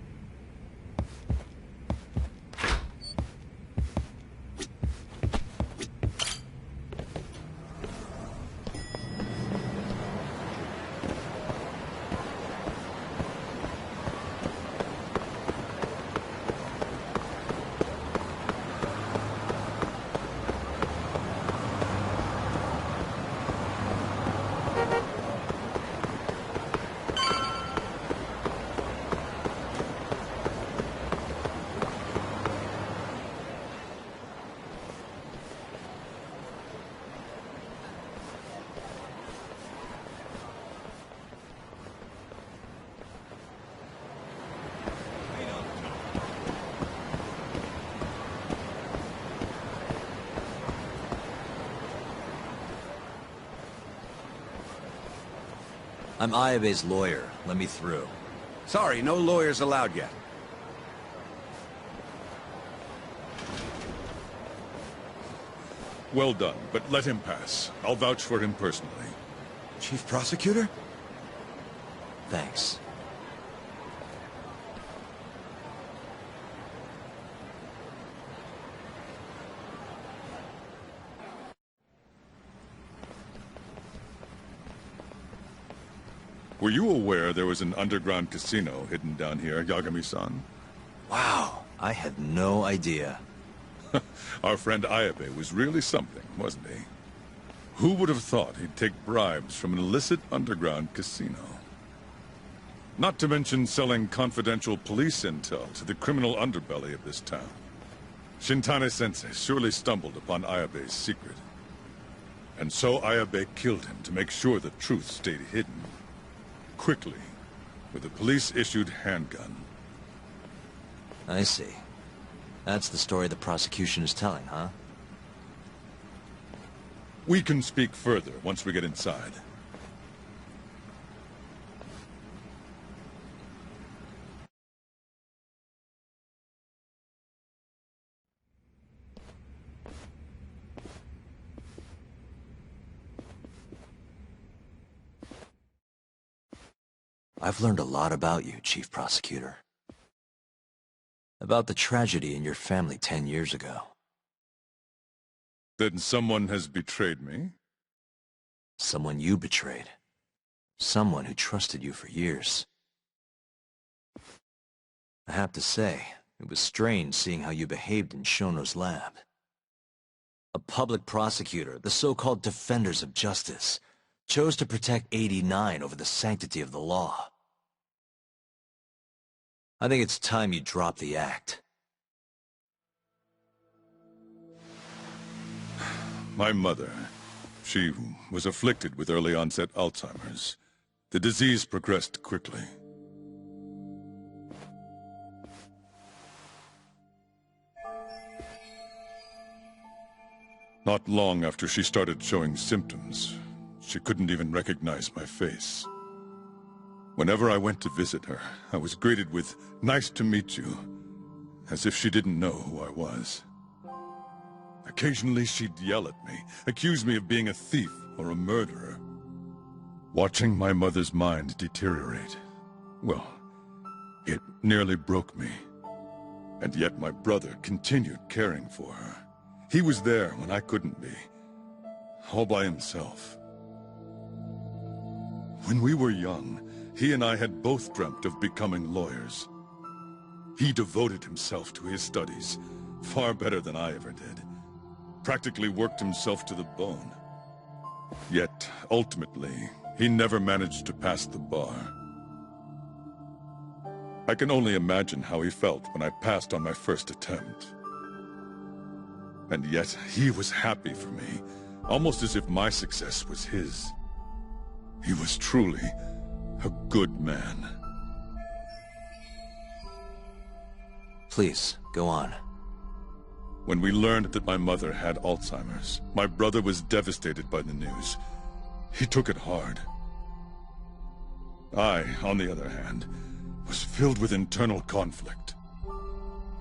I'm Ayabe's lawyer. Let me through. Sorry, no lawyers allowed yet. Well done, but let him pass. I'll vouch for him personally. Chief Prosecutor? Thanks. Were you aware there was an underground casino hidden down here, Yagami-san? Wow, I had no idea. Our friend Ayabe was really something, wasn't he? Who would have thought he'd take bribes from an illicit underground casino? Not to mention selling confidential police intel to the criminal underbelly of this town. Shintane-sensei surely stumbled upon Ayabe's secret. And so Ayabe killed him to make sure the truth stayed hidden. Quickly, with a police-issued handgun. I see. That's the story the prosecution is telling, huh? We can speak further once we get inside. I've learned a lot about you, Chief Prosecutor. About the tragedy in your family 10 years ago. Then someone has betrayed me? Someone you betrayed. Someone who trusted you for years. I have to say, it was strange seeing how you behaved in Shono's lab. A public prosecutor, the so-called defenders of justice, chose to protect 89 over the sanctity of the law. I think it's time you drop the act. My mother. She was afflicted with early onset Alzheimer's. The disease progressed quickly. Not long after she started showing symptoms, she couldn't even recognize my face. Whenever I went to visit her, I was greeted with, "Nice to meet you," as if she didn't know who I was. Occasionally she'd yell at me, accuse me of being a thief or a murderer. Watching my mother's mind deteriorate, well, it nearly broke me. And yet my brother continued caring for her. He was there when I couldn't be, all by himself. When we were young, he and I had both dreamt of becoming lawyers. He devoted himself to his studies, far better than I ever did. Practically worked himself to the bone. Yet, ultimately, he never managed to pass the bar. I can only imagine how he felt when I passed on my first attempt. And yet, he was happy for me, almost as if my success was his. He was truly a good man. Please, go on. When we learned that my mother had Alzheimer's, my brother was devastated by the news. He took it hard. I, on the other hand, was filled with internal conflict.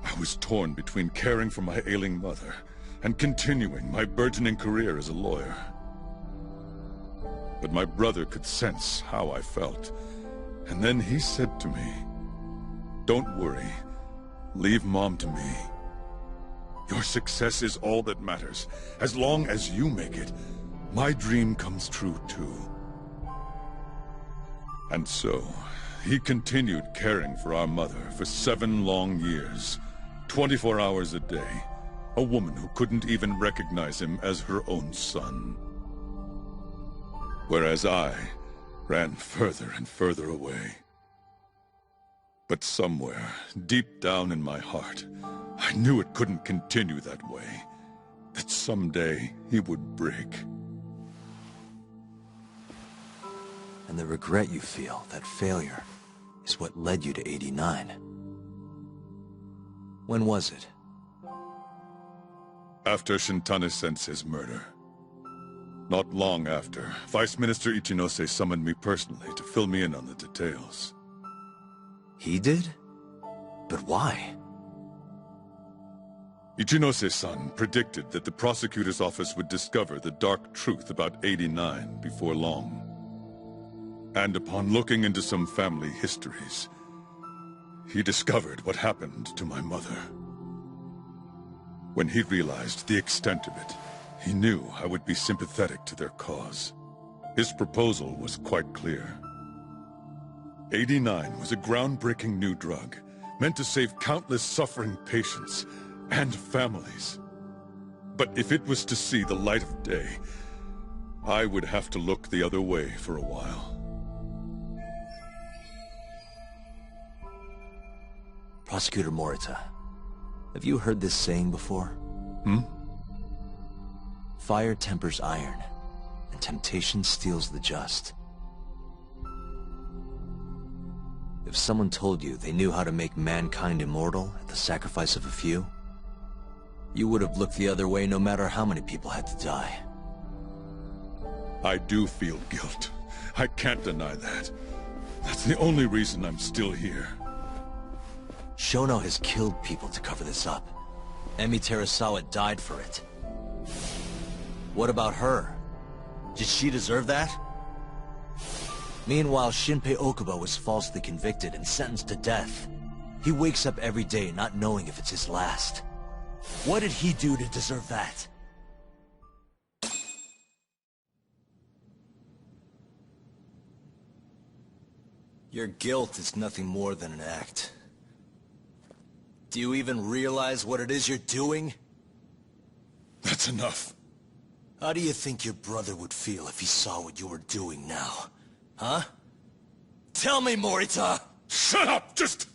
I was torn between caring for my ailing mother and continuing my burgeoning career as a lawyer. But my brother could sense how I felt, and then he said to me, "Don't worry. Leave Mom to me. Your success is all that matters. As long as you make it, my dream comes true too." And so, he continued caring for our mother for 7 long years, 24 hours a day, a woman who couldn't even recognize him as her own son. Whereas I ran further and further away. But somewhere, deep down in my heart, I knew it couldn't continue that way. That someday he would break. And the regret you feel, that failure, is what led you to 89. When was it? After Shintane-sensei's murder. Not long after, Vice Minister Ichinose summoned me personally to fill me in on the details. He did? But why? Ichinose-san predicted that the prosecutor's office would discover the dark truth about 89 before long. And upon looking into some family histories, he discovered what happened to my mother. When he realized the extent of it, he knew I would be sympathetic to their cause. His proposal was quite clear. 89 was a groundbreaking new drug, meant to save countless suffering patients and families. But if it was to see the light of day, I would have to look the other way for a while. Prosecutor Morita, have you heard this saying before? Fire tempers iron, and temptation steals the just. If someone told you they knew how to make mankind immortal at the sacrifice of a few, you would have looked the other way no matter how many people had to die. I do feel guilt. I can't deny that. That's the only reason I'm still here. Shono has killed people to cover this up. Emi Terasawa died for it. What about her? Did she deserve that? Meanwhile, Shinpei Okubo was falsely convicted and sentenced to death. He wakes up every day not knowing if it's his last. What did he do to deserve that? Your guilt is nothing more than an act. Do you even realize what it is you're doing? That's enough. How do you think your brother would feel if he saw what you were doing now? Huh? Tell me, Morita! Shut up! Just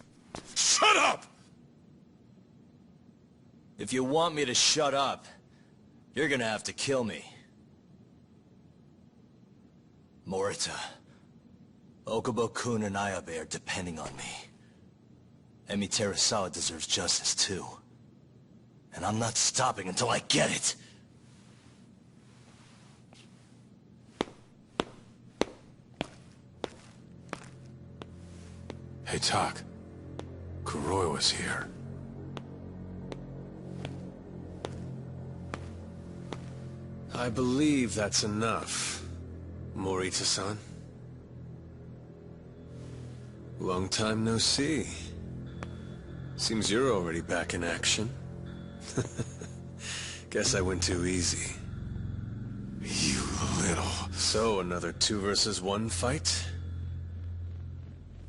shut up! If you want me to shut up, You're gonna have to kill me. Morita, Okubo-kun and Ayabe are depending on me. Emi Terasawa deserves justice too. And I'm not stopping until I get it! Hey, Tak. Kuroi was here. I believe that's enough, Morita-san. Long time no see. Seems you're already back in action. Guess I went too easy. You little... So, another 2 versus 1 fight?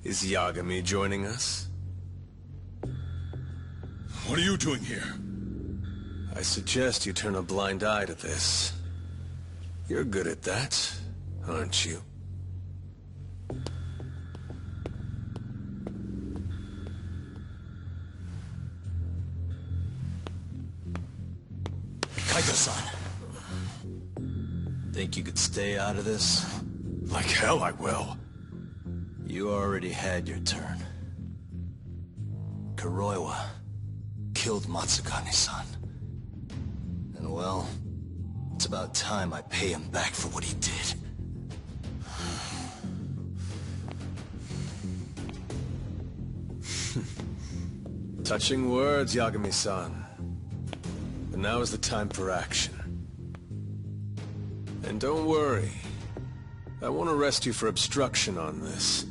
Is Yagami joining us? What are you doing here? I suggest you turn a blind eye to this. You're good at that, aren't you? Kaito-san. Think you could stay out of this? Like hell I will. You already had your turn. Kuroiwa killed Matsugane-san. And well, it's about time I pay him back for what he did. Touching words, Yagami-san. But now is the time for action. And don't worry. I won't arrest you for obstruction on this.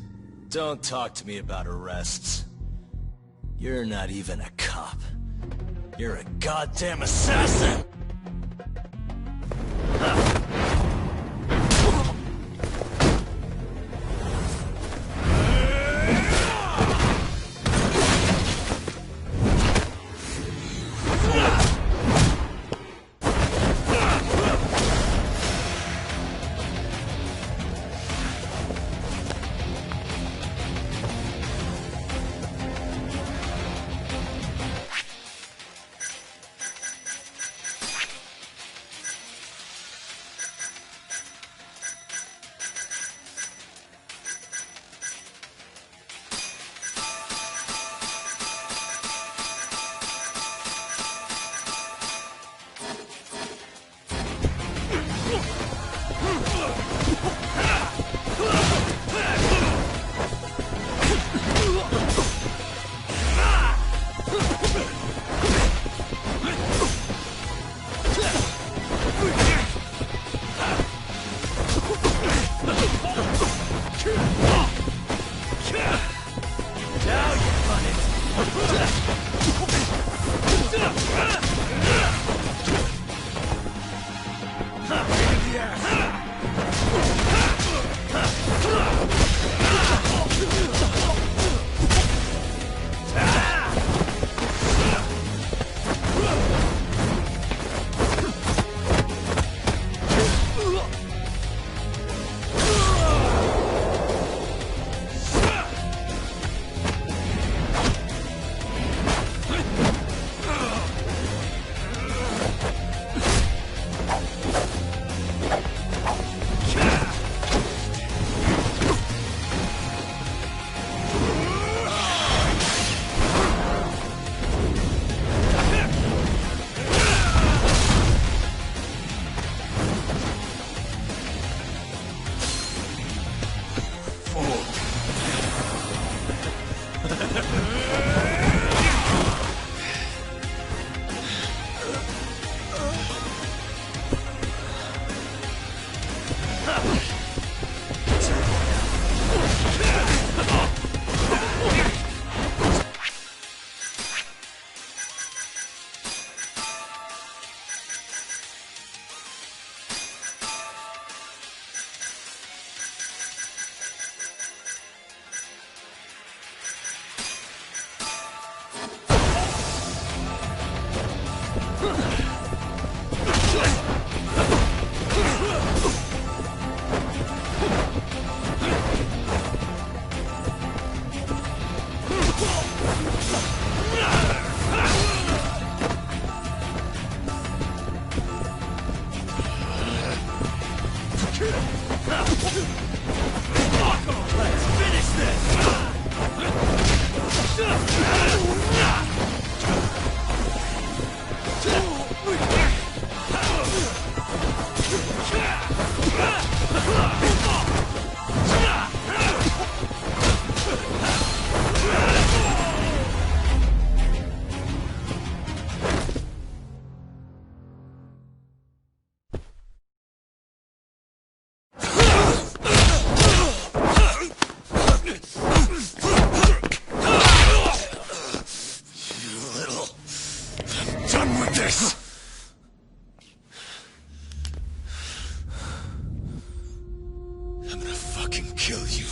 Don't talk to me about arrests. You're not even a cop. You're a goddamn assassin! done with this! I'm gonna fucking kill you.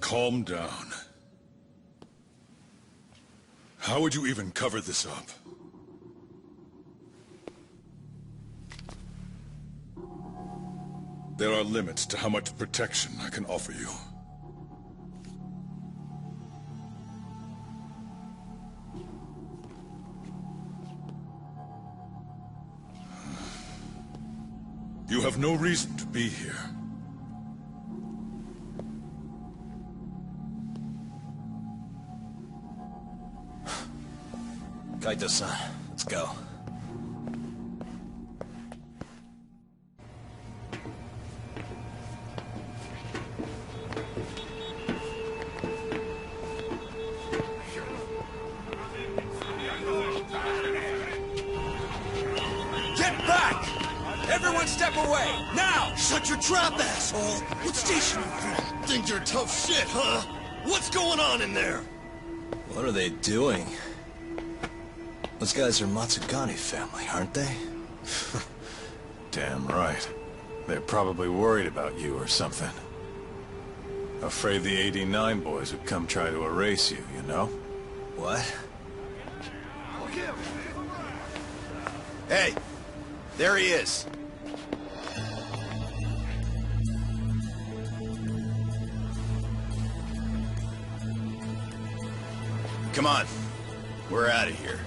Calm down. How would you even cover this up? There are limits to how much protection I can offer you. You have no reason to be here. Kaito-san, let's go. Get back! Everyone step away, now! Shut your trap, asshole! What station you from? Think you're tough shit, huh? What's going on in there? What are they doing? Those guys are Matsugane family, aren't they? Damn right. They're probably worried about you or something. Afraid the 89 boys would come try to erase you, you know? What? Hey! There he is! Come on. We're out of here.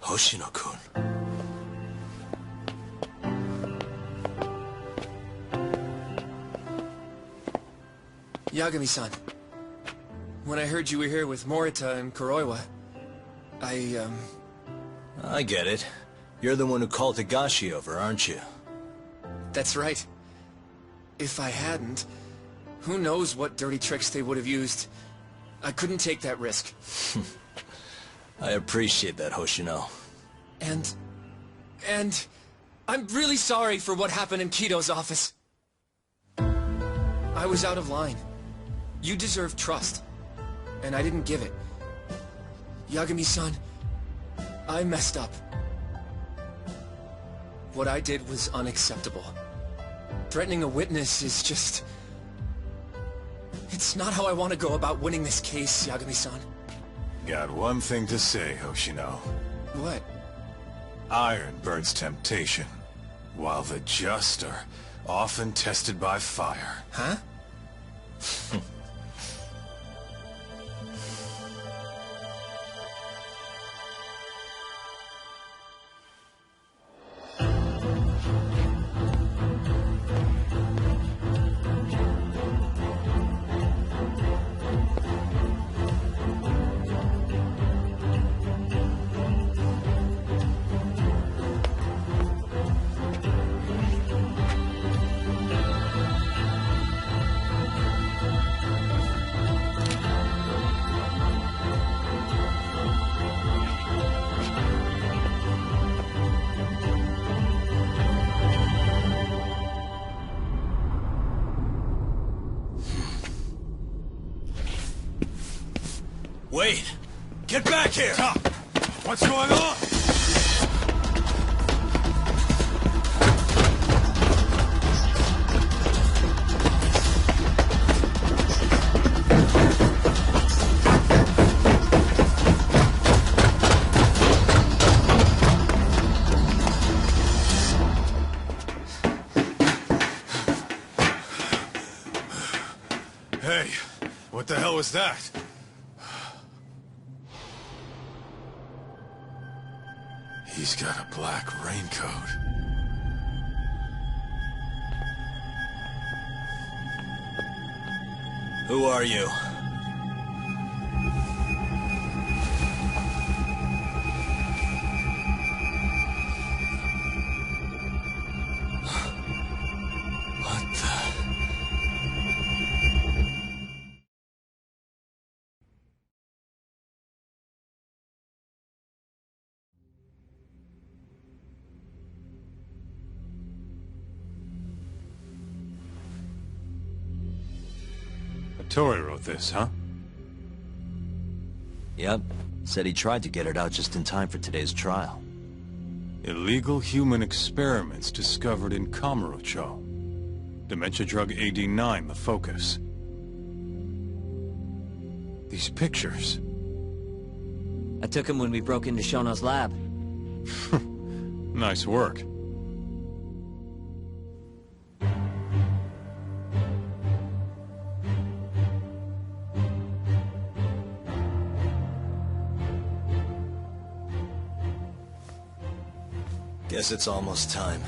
Hoshino-kun. Yagami-san. When I heard you were here with Morita and Kuroiwa, I get it. You're the one who called Higashi over, aren't you? That's right. If I hadn't, who knows what dirty tricks they would have used. I couldn't take that risk. I appreciate that, Hoshino. And I'm really sorry for what happened in Kito's office. I was out of line. You deserve trust, and I didn't give it. Yagami-san, I messed up. What I did was unacceptable. Threatening a witness is just... It's not how I want to go about winning this case, Yagami-san. Got one thing to say, Hoshino. What? Iron burns temptation, while the just are often tested by fire. Huh? Wait! Get back here! What's going on? Hey, what the hell was that? He's got a black raincoat. Who are you? What the... Tori wrote this, huh? Yep. Said he tried to get it out just in time for today's trial. Illegal human experiments discovered in Kamurocho. Dementia drug AD9, the focus. These pictures. I took him when we broke into Shono's lab. Nice work. Guess it's almost time.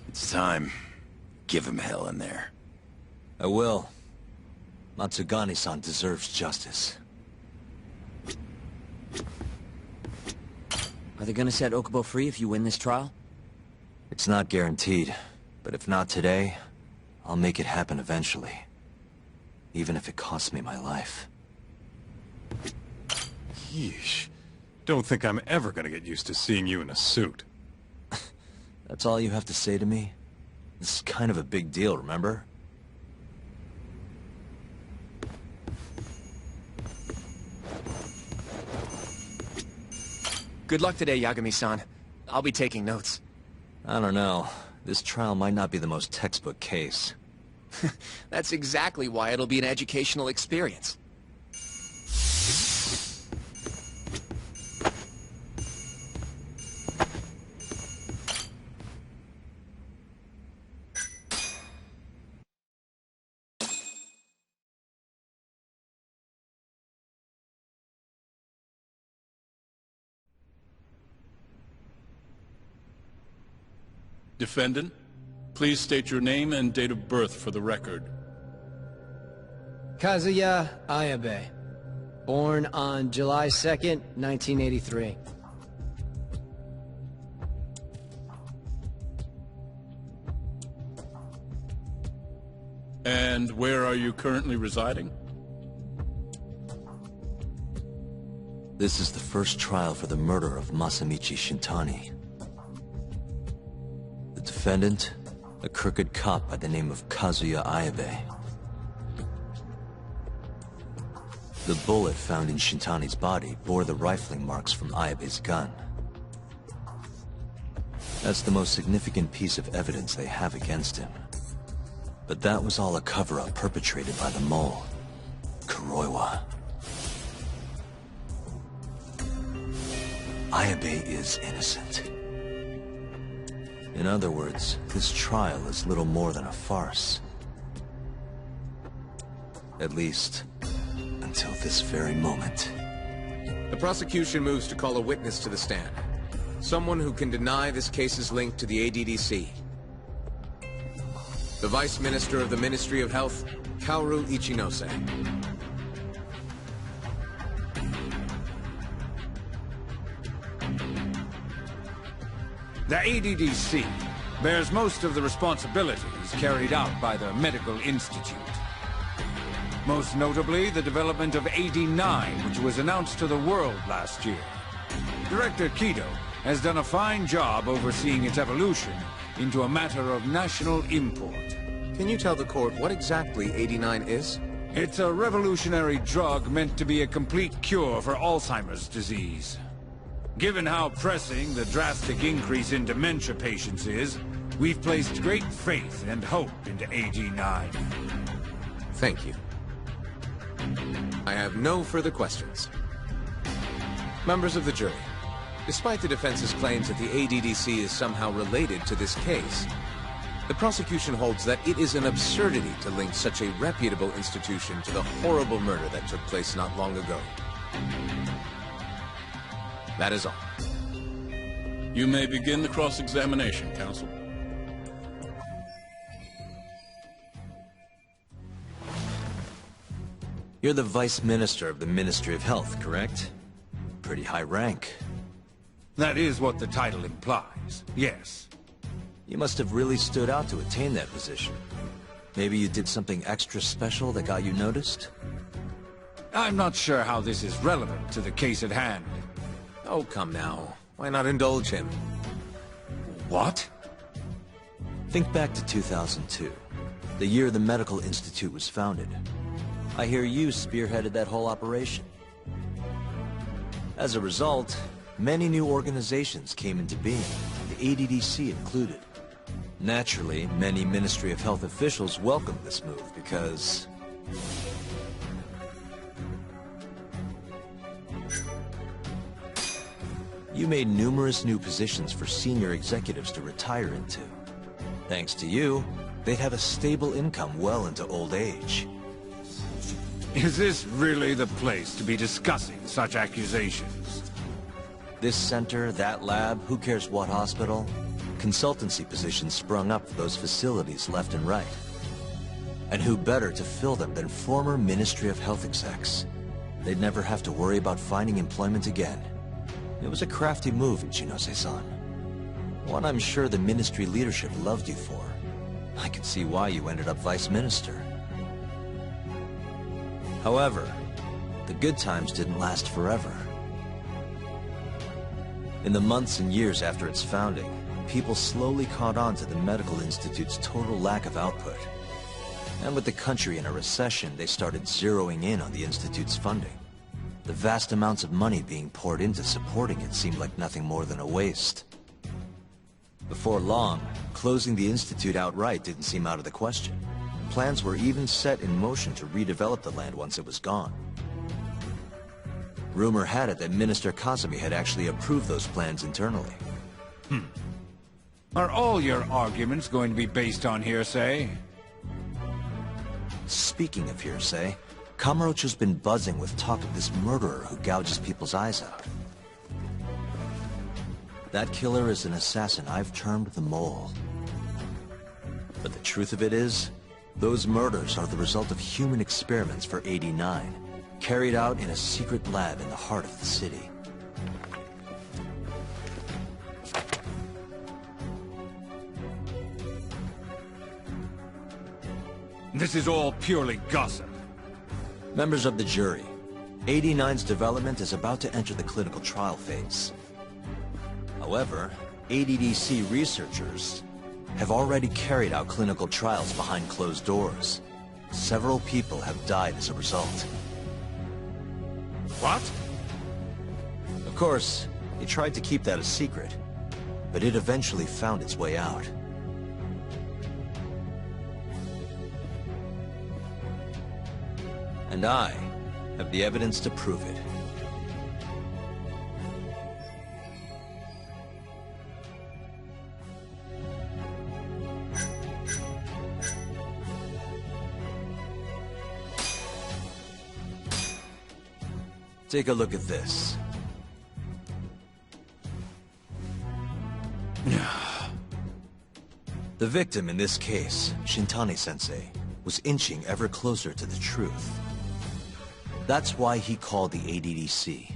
It's time. Give him hell in there. I will. Matsugane-san deserves justice. Are they gonna set Okubo free if you win this trial? It's not guaranteed, but if not today, I'll make it happen eventually. Even if it costs me my life. Yeesh. Don't think I'm ever gonna get used to seeing you in a suit. That's all you have to say to me? This is kind of a big deal, remember? Good luck today, Yagami-san. I'll be taking notes. I don't know. This trial might not be the most textbook case. That's exactly why it'll be an educational experience. Defendant, please state your name and date of birth for the record. Kazuya Ayabe. Born on July 2nd, 1983. And where are you currently residing? This is the first trial for the murder of Masamichi Shintani. The defendant, a crooked cop by the name of Kazuya Ayabe. The bullet found in Shintani's body bore the rifling marks from Ayabe's gun. That's the most significant piece of evidence they have against him. But that was all a cover-up perpetrated by the mole, Kuroiwa. Ayabe is innocent. In other words, this trial is little more than a farce. At least, until this very moment. The prosecution moves to call a witness to the stand. Someone who can deny this case's link to the ADDC. The Vice Minister of the Ministry of Health, Kaoru Ichinose. The ADDC bears most of the responsibilities carried out by the Medical Institute. Most notably, the development of AD9, which was announced to the world last year. Director Kido has done a fine job overseeing its evolution into a matter of national import. Can you tell the court what exactly AD9 is? It's a revolutionary drug meant to be a complete cure for Alzheimer's disease. Given how pressing the drastic increase in dementia patients is, we've placed great faith and hope into AD9. Thank you. I have no further questions. Members of the jury, despite the defense's claims that the ADDC is somehow related to this case, The prosecution holds that it is an absurdity to link such a reputable institution to the horrible murder that took place not long ago. That is all. You may begin the cross-examination, counsel. You're the Vice Minister of the Ministry of Health, correct? Pretty high rank. That is what the title implies, yes. You must have really stood out to attain that position. Maybe you did something extra special that got you noticed? I'm not sure how this is relevant to the case at hand. Oh, come now. Why not indulge him? What? Think back to 2002, the year the Medical Institute was founded. I hear you spearheaded that whole operation. As a result, many new organizations came into being, the ADDC included. Naturally, many Ministry of Health officials welcomed this move because... you made numerous new positions for senior executives to retire into. Thanks to you, they'd have a stable income well into old age. Is this really the place to be discussing such accusations? This center, that lab, who cares what hospital? Consultancy positions sprung up for those facilities left and right. And who better to fill them than former Ministry of Health execs? They'd never have to worry about finding employment again. It was a crafty move, Ichinose-san. One I'm sure the Ministry leadership loved you for. I could see why you ended up Vice Minister. However, the good times didn't last forever. In the months and years after its founding, people slowly caught on to the Medical Institute's total lack of output. And with the country in a recession, they started zeroing in on the Institute's funding. The vast amounts of money being poured into supporting it seemed like nothing more than a waste. Before long, closing the Institute outright didn't seem out of the question. Plans were even set in motion to redevelop the land once it was gone. Rumor had it that Minister Kazumi had actually approved those plans internally. Are all your arguments going to be based on hearsay? Speaking of hearsay, Kamurocho's been buzzing with talk of this murderer who gouges people's eyes out. That killer is an assassin I've termed the Mole. But the truth of it is, those murders are the result of human experiments for 89, carried out in a secret lab in the heart of the city. This is all purely gossip. Members of the jury, 89's development is about to enter the clinical trial phase. However, ADDC researchers have already carried out clinical trials behind closed doors. Several people have died as a result. What? Of course, they tried to keep that a secret, but it eventually found its way out. And I have the evidence to prove it. Take a look at this. The victim in this case, Shintani-sensei, was inching ever closer to the truth. That's why he called the ADDC.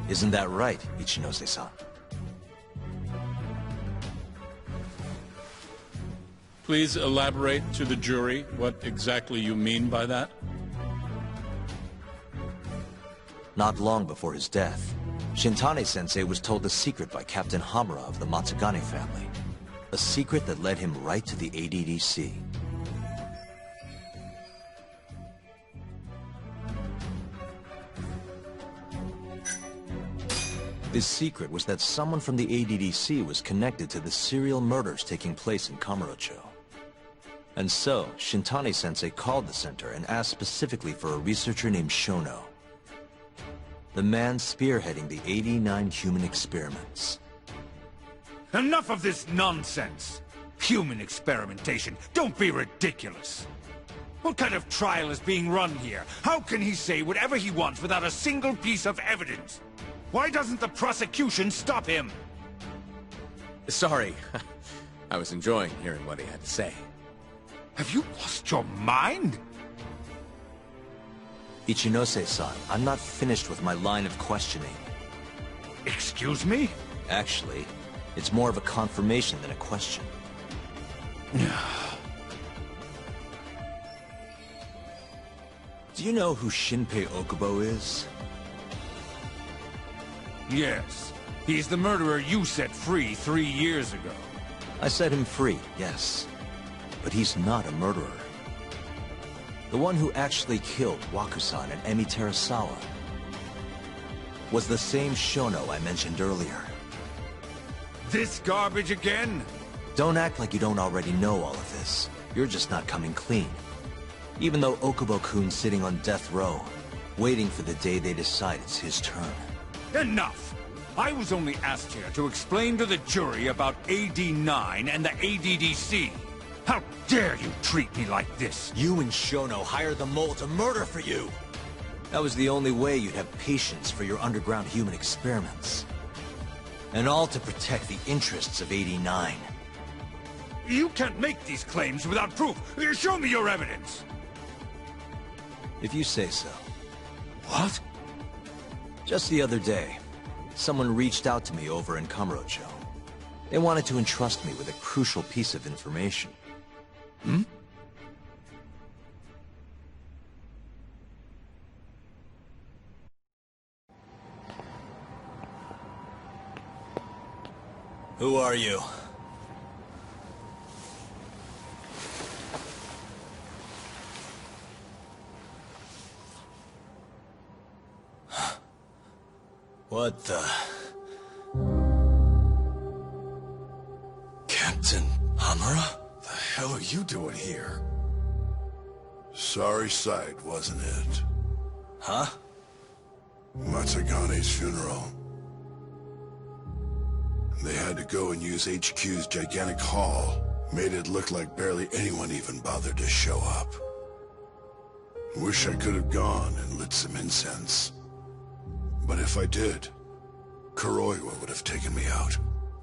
Isn't that right, Ichinose-san? Please elaborate to the jury what exactly you mean by that. Not long before his death, Shintani-sensei was told a secret by Captain Hamura of the Matsugane family. A secret that led him right to the ADDC. His secret was that someone from the ADDC was connected to the serial murders taking place in Kamurocho. And so, Shintani-sensei called the center and asked specifically for a researcher named Shono. The man spearheading the 89 human experiments. Enough of this nonsense! Human experimentation. Don't be ridiculous. What kind of trial is being run here? How can he say whatever he wants without a single piece of evidence? Why doesn't the prosecution stop him? Sorry. I was enjoying hearing what he had to say. Have you lost your mind? Ichinose-san, I'm not finished with my line of questioning. Excuse me? Actually, it's more of a confirmation than a question. Do you know who Shinpei Okubo is? Yes. He's the murderer you set free 3 years ago. I set him free, yes. But he's not a murderer. The one who actually killed Wakusan and Emi Terasawa was the same Shono I mentioned earlier. This garbage again? Don't act like you don't already know all of this. You're just not coming clean. Even though Okubo-kun's sitting on death row, waiting for the day they decide it's his turn. Enough! I was only asked here to explain to the jury about AD-9 and the ADDC. How dare you treat me like this? You and Shono hired the mole to murder for you! That was the only way you'd have patience for your underground human experiments. And all to protect the interests of AD-9. You can't make these claims without proof. Show me your evidence. If you say so. What? Just the other day, someone reached out to me over in Kamurocho. They wanted to entrust me with a crucial piece of information. Hmm? Who are you? What the... Captain Hamura? The hell are you doing here? Sorry sight, wasn't it? Huh? Matsugane's funeral. They had to go and use HQ's gigantic hall. Made it look like barely anyone even bothered to show up. Wish I could have gone and lit some incense. But if I did, Kuroiwa would have taken me out.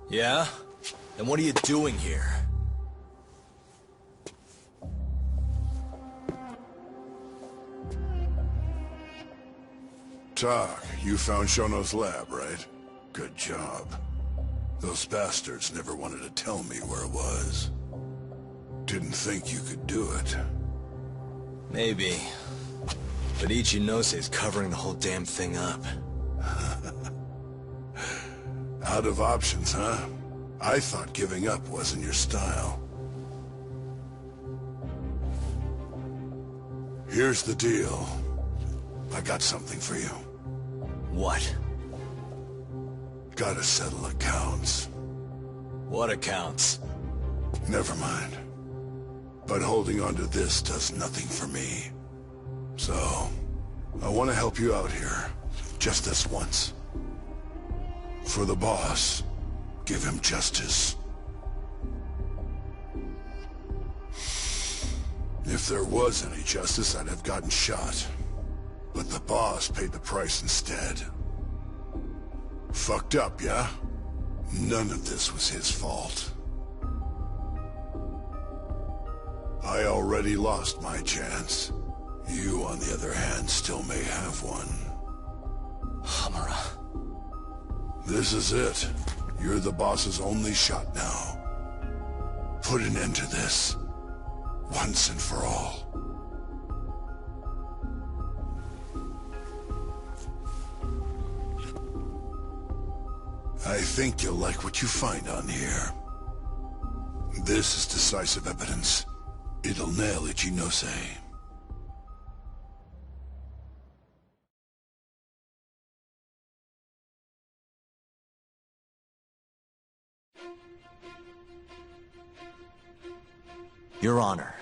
Yeah? Then what are you doing here? Tak, you found Shono's lab, right? Good job. Those bastards never wanted to tell me where it was. Didn't think you could do it. Maybe. But Ichinose covering the whole damn thing up. Out of options, huh? I thought giving up wasn't your style. Here's the deal. I got something for you. What? Gotta settle accounts. What accounts? Never mind. But holding on to this does nothing for me. So, I want to help you out here. Just this once. For the boss, give him justice. If there was any justice, I'd have gotten shot. But the boss paid the price instead. Fucked up, yeah? None of this was his fault. I already lost my chance. You, on the other hand, still may have one. Hamura. This is it. You're the boss's only shot now. Put an end to this. Once and for all. I think you'll like what you find on here. This is decisive evidence. It'll nail Ichinose. Your Honor,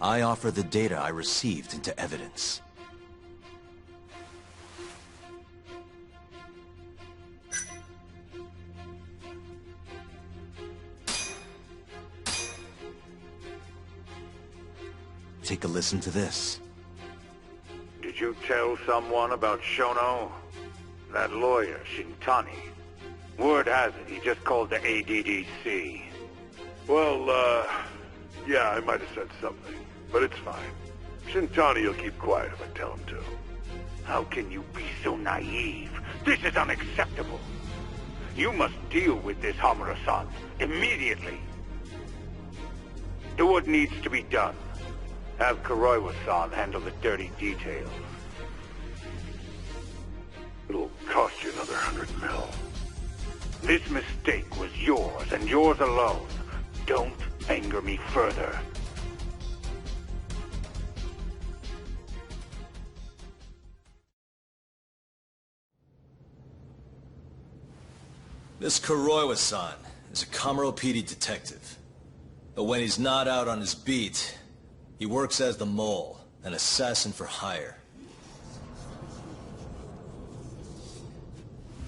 I offer the data I received into evidence. Take a listen to this. Did you tell someone about Shono? That lawyer, Shintani. Word has it, he just called the ADDC. Well, yeah, I might have said something, but it's fine. Shintani will keep quiet if I tell him to. How can you be so naive? This is unacceptable. You must deal with this, Hamura-san, immediately. Do what needs to be done. Have Kuroiwa-san handle the dirty details. It'll cost you another 100 mil. This mistake was yours, and yours alone. Don't anger me further. This Kuroiwa-san is a Kamuro PD detective. But when he's not out on his beat, he works as the mole, an assassin for hire.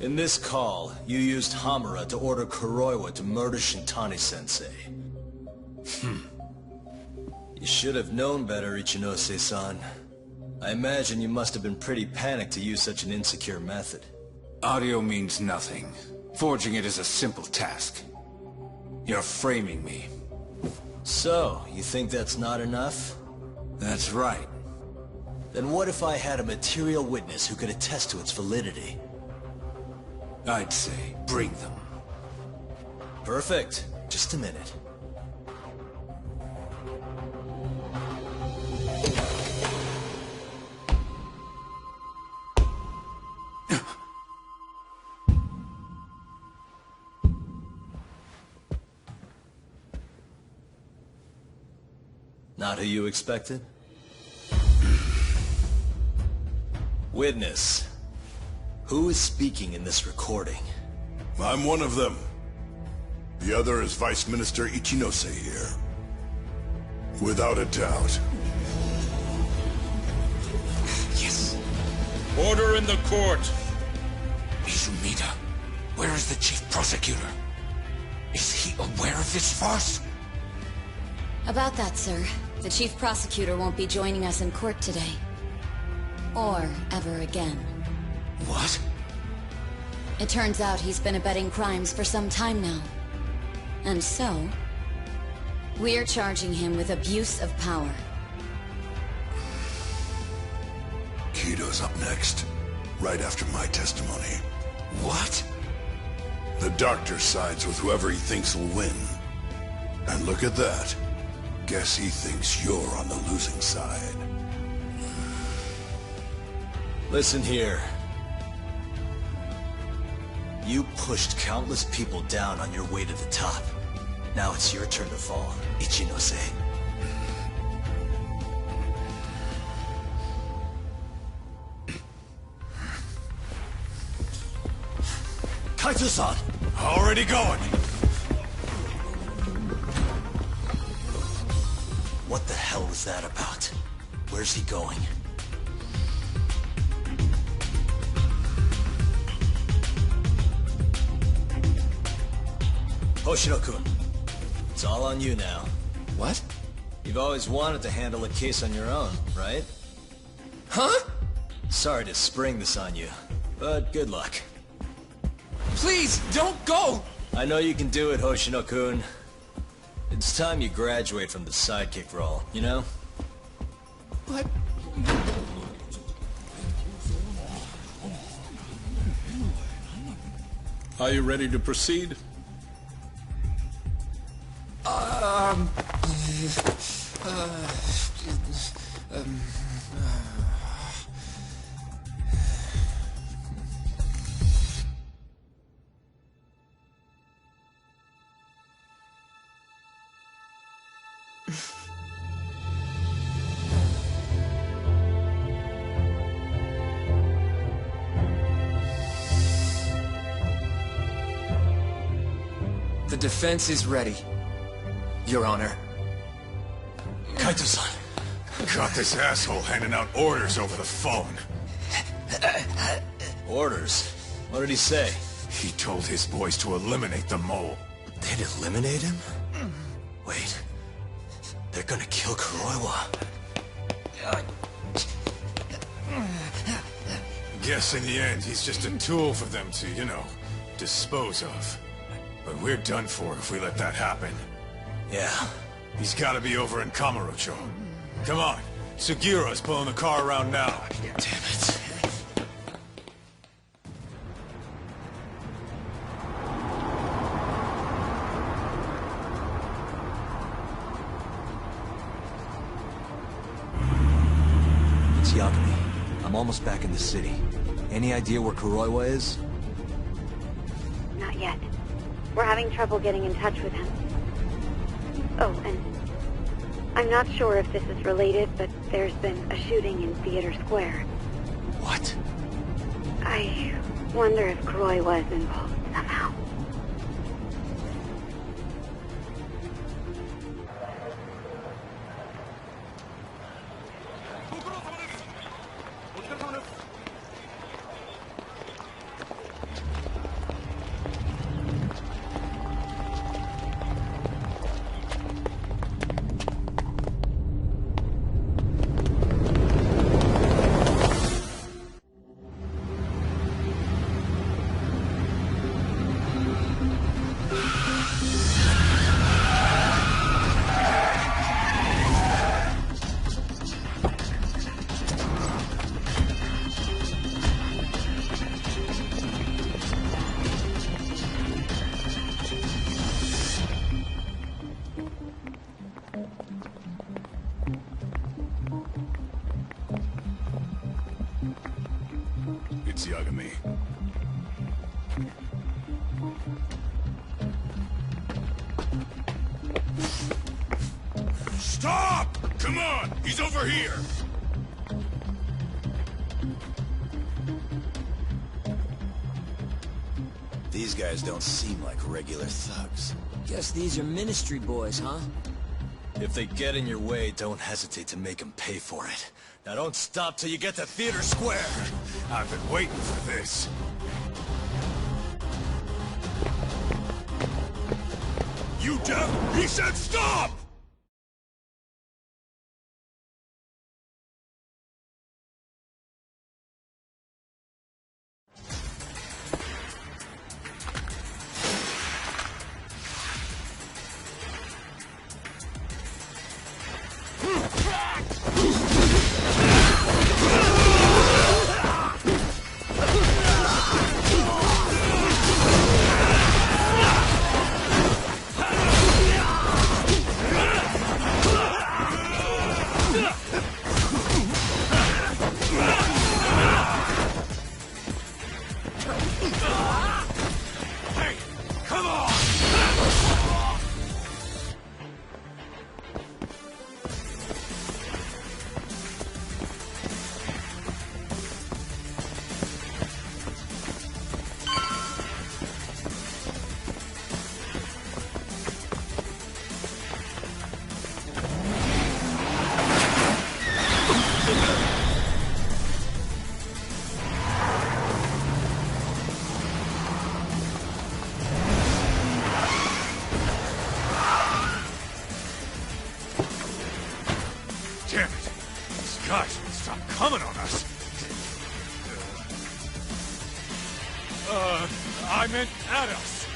In this call, you used Hamura to order Kuroiwa to murder Shintani-sensei. You should have known better, Ichinose-san. I imagine you must have been pretty panicked to use such an insecure method. Audio means nothing. Forging it is a simple task. You're framing me. So, you think that's not enough? That's right. Then what if I had a material witness who could attest to its validity? I'd say, bring them. Perfect. Just a minute. Not who you expected? Witness. Who is speaking in this recording? I'm one of them. The other is Vice Minister Ichinose here. Without a doubt. Yes. Order in the court. Izumida, where is the chief prosecutor? Is he aware of this farce? About that, sir. The chief prosecutor won't be joining us in court today. Or ever again. What? It turns out he's been abetting crimes for some time now. And so, we're charging him with abuse of power. Kido's up next, right after my testimony. What? The doctor sides with whoever he thinks will win. And look at that. Guess he thinks you're on the losing side. Listen here. You pushed countless people down on your way to the top. Now it's your turn to fall, Ichinose. Kaito-san! Already going! What the hell was that about? Where's he going? Hoshino-kun, it's all on you now. What? You've always wanted to handle a case on your own, right? Huh? Sorry to spring this on you, but good luck. Please, don't go! I know you can do it, Hoshino-kun. It's time you graduate from the sidekick role, you know? But... Are you ready to proceed? The defense is ready, Your Honor. Kaito-san! Got this asshole handing out orders over the phone. Orders? What did he say? He told his boys to eliminate the mole. They'd eliminate him? Wait. They're gonna kill Kuroiwa. Guess in the end, he's just a tool for them to, you know, dispose of. But we're done for if we let that happen. Yeah. He's gotta be over in Kamurocho. Come on. Sugiura's pulling the car around now. Damn it. It's Yagami. I'm almost back in the city. Any idea where Kuroiwa is? Not yet. We're having trouble getting in touch with him. Oh, and I'm not sure if this is related, but there's been a shooting in Theater Square. What? I wonder if Kuroiwa is involved somehow. It's Yagami. Stop! Come on! He's over here! These guys don't seem like regular thugs. Guess these are ministry boys, huh? If they get in your way, don't hesitate to make them pay for it. Now don't stop till you get to Theater Square! I've been waiting for this. You deaf? He said stop! Damn it! These guys won't stop coming on us! I meant at us!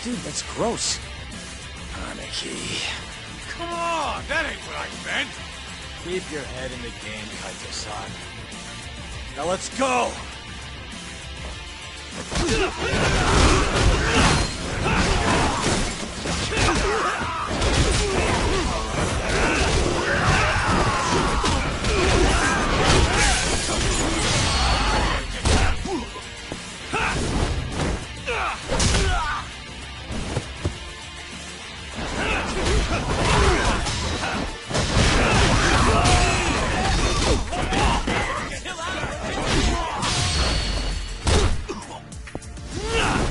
Dude, that's gross. Anarchy. Come on! That ain't what I meant! Keep your head in the game, Kaito-san. Now let's go! Yeah!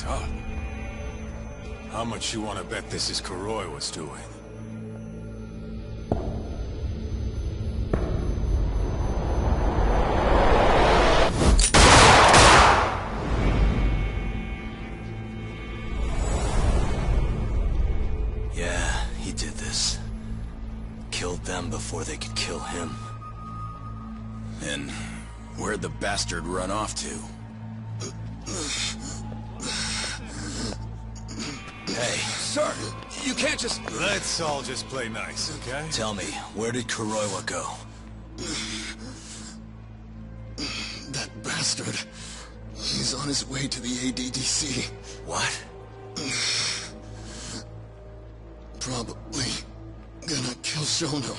huh? How much you want to bet this is Kuroi was doing? Yeah, he did this. Killed them before they could kill him. And where'd the bastard run off to? Hey. Sir, you can't just... Let's all just play nice, okay? Tell me, where did Kuroiwa go? That bastard. He's on his way to the ADDC. What? Probably gonna kill Shono.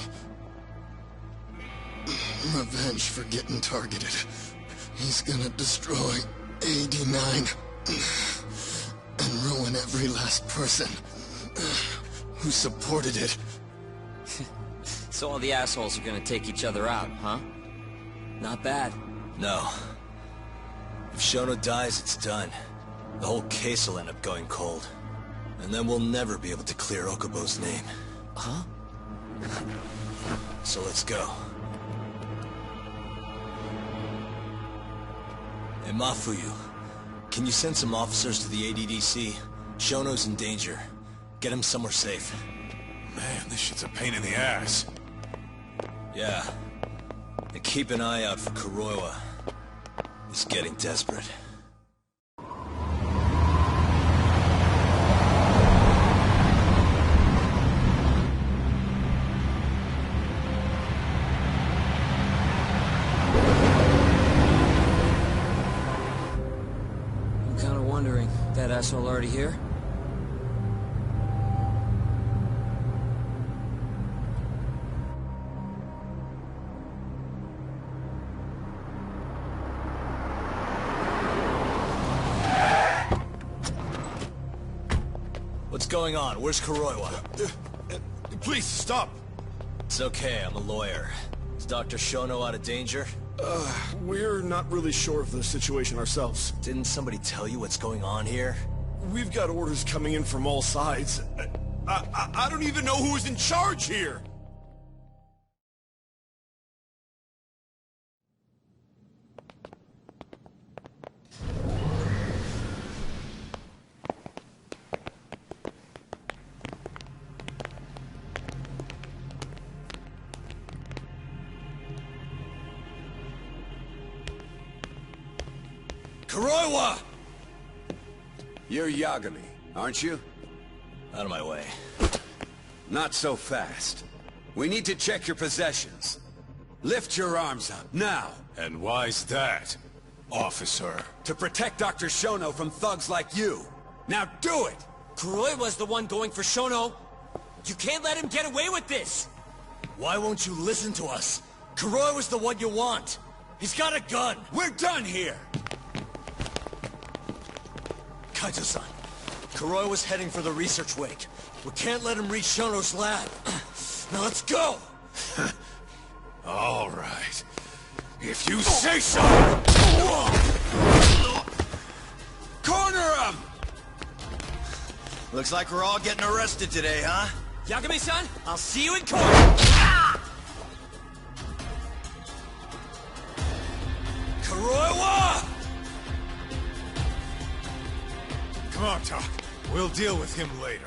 Revenge for getting targeted. He's gonna destroy AD9 and ruin every last person who supported it. So all the assholes are gonna take each other out, huh? Not bad. No. If Shono dies, it's done. The whole case will end up going cold. And then we'll never be able to clear Okubo's name. Huh? So let's go. Hey, Mafuyu, can you send some officers to the ADDC? Shono's in danger. Get him somewhere safe. Man, this shit's a pain in the ass. Yeah. And keep an eye out for Kuroiwa. He's getting desperate. I'm kinda wondering, that asshole already here? What's going on? Where's Kuroiwa? Please, stop! It's okay, I'm a lawyer. Is Dr. Shono out of danger? We're not really sure of the situation ourselves. Didn't somebody tell you what's going on here? We've got orders coming in from all sides. I don't even know who's in charge here! Kuroiwa! You're Yagami, aren't you? Out of my way. Not so fast. We need to check your possessions. Lift your arms up, now! And why's that, officer? To protect Dr. Shono from thugs like you. Now do it! Kuroiwa's the one going for Shono. You can't let him get away with this! Why won't you listen to us? Kuroiwa's the one you want. He's got a gun. We're done here! Kaito-san, Kuroiwa's heading for the research wake. We can't let him reach Shono's lab. Now let's go! All right. If you say so! Corner him! Looks like we're all getting arrested today, huh? Yagami-san, I'll see you in court! Kuroiwa! Come on, Doc. We'll deal with him later.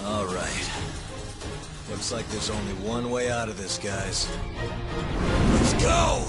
All right. Looks like there's only one way out of this, guys. Let's go!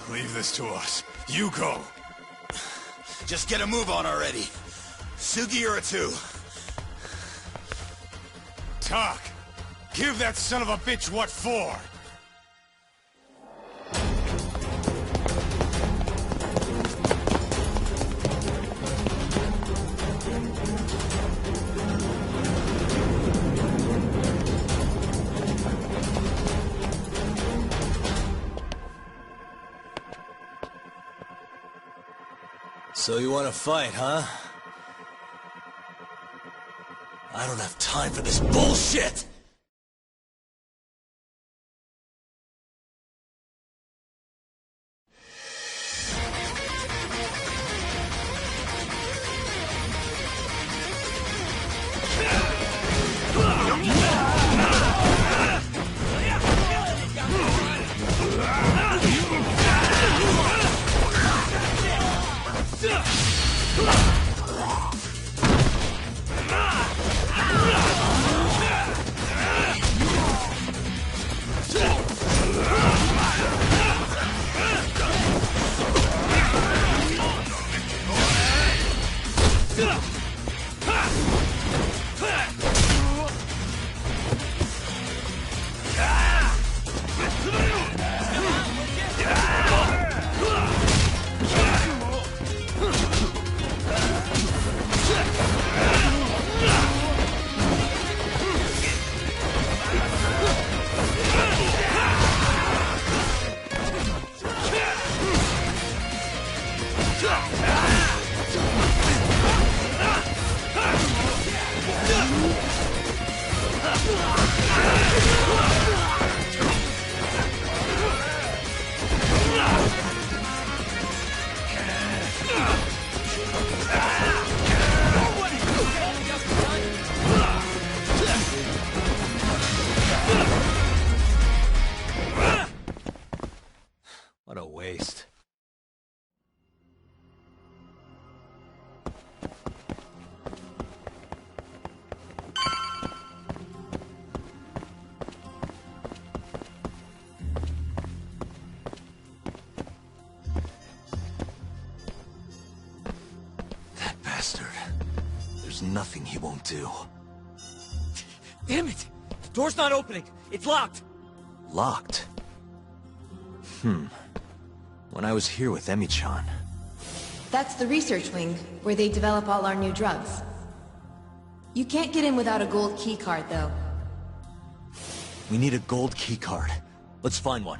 Leave this to us. You go. Just get a move on already. Sugiura-2. Talk. Give that son of a bitch what for. So you want to fight, huh? I don't have time for this bullshit! What a waste. That bastard. There's nothing he won't do. Damn it! The door's not opening. It's locked. Locked? When I was here with Emi-chan. That's the research wing, where they develop all our new drugs. You can't get in without a gold keycard, though. We need a gold keycard. Let's find one.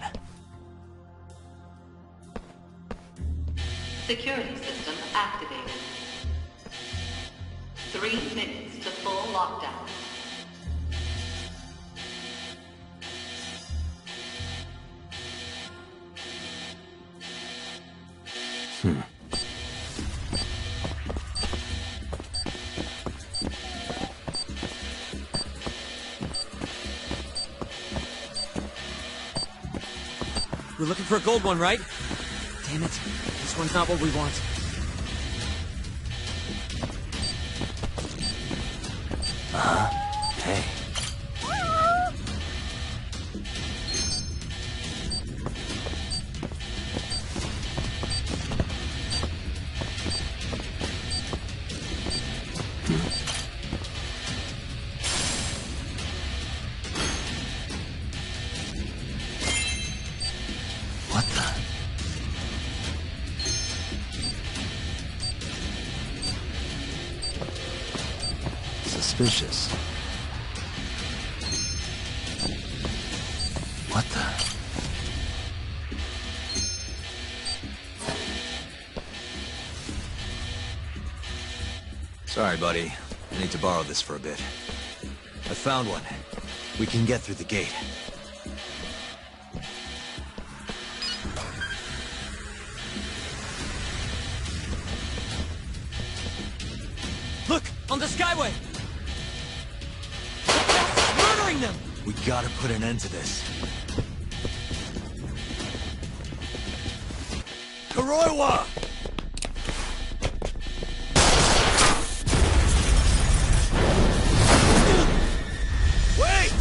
Security system activated. 3 minutes to full lockdown. We're looking for a gold one, right? Damn it. This one's not what we want. Hey. What the? Suspicious. What the? Sorry, buddy. I need to borrow this for a bit. I found one. We can get through the gate. Look! On the skyway! Murdering them! We gotta put an end to this. Kuroiwa! Wait!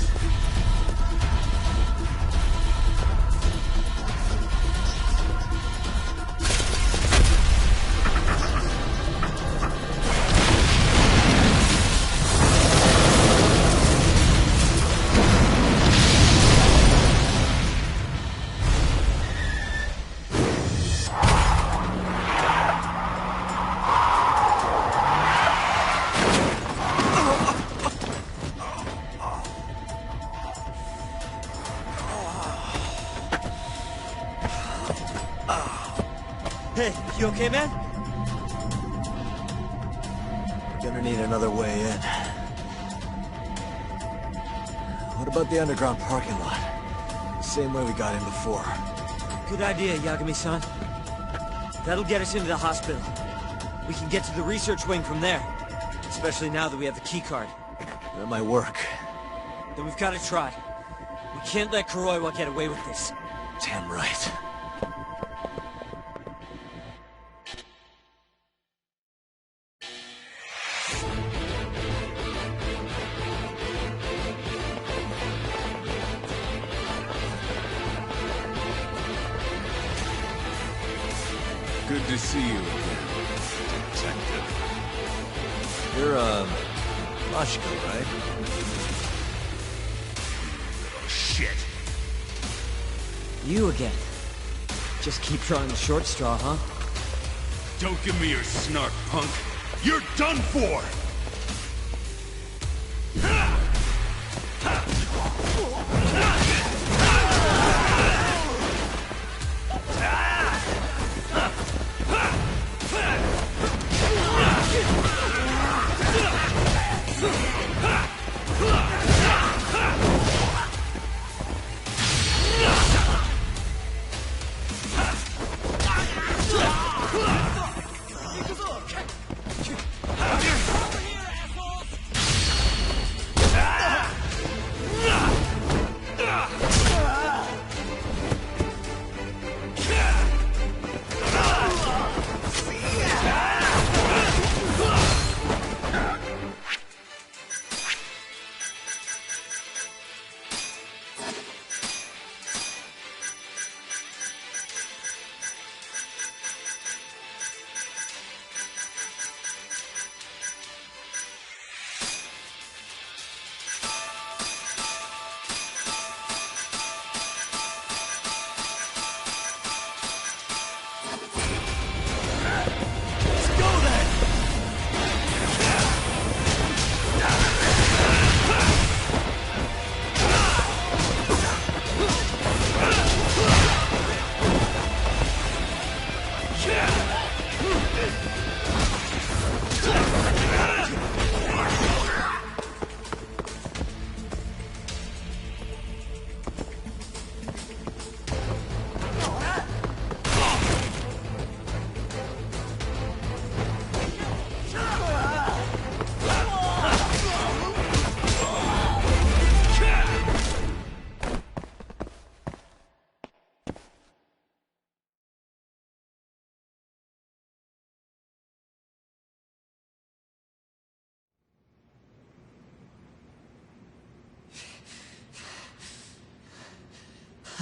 Hey, you okay, man? Gonna need another way in. What about the underground parking lot? Same way we got in before. Good idea, Yagami-san. That'll get us into the hospital. We can get to the research wing from there. Especially now that we have the keycard. That might work. Then we've got to try. We can't let Kuroiwa get away with this. Damn right. Good to see you again, Detective. You're, Mashiko, right? Shit. You again. Just keep drawing the short straw, huh? Don't give me your snark, punk. You're done for!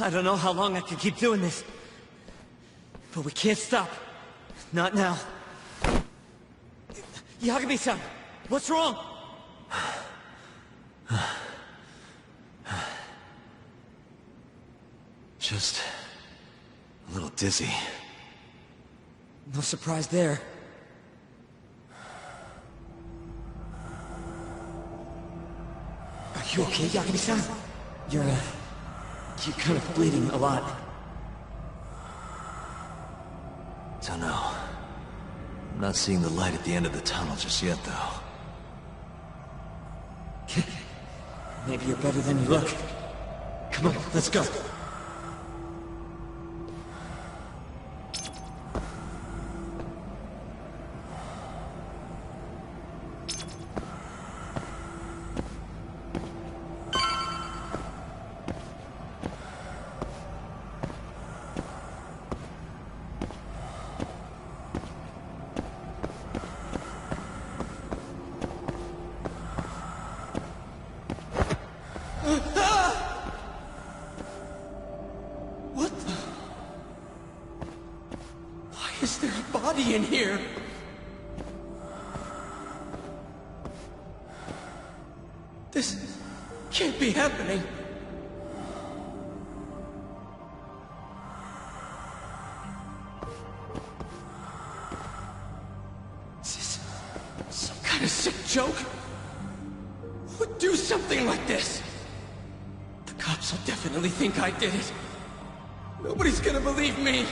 I don't know how long I can keep doing this. But we can't stop. Not now. Yagami-san, what's wrong? Just a little dizzy. No surprise there. Are you okay, Yagami-san? You're, You're kind of bleeding a lot. Don't know. I'm not seeing the light at the end of the tunnel just yet, though. Maybe you're better than you look. Come on, let's go. What the? Why is there a body in here? This can't be happening. Is this some kind of sick joke? Who would do something like this? The cops will definitely think I did it. Nobody's gonna believe me.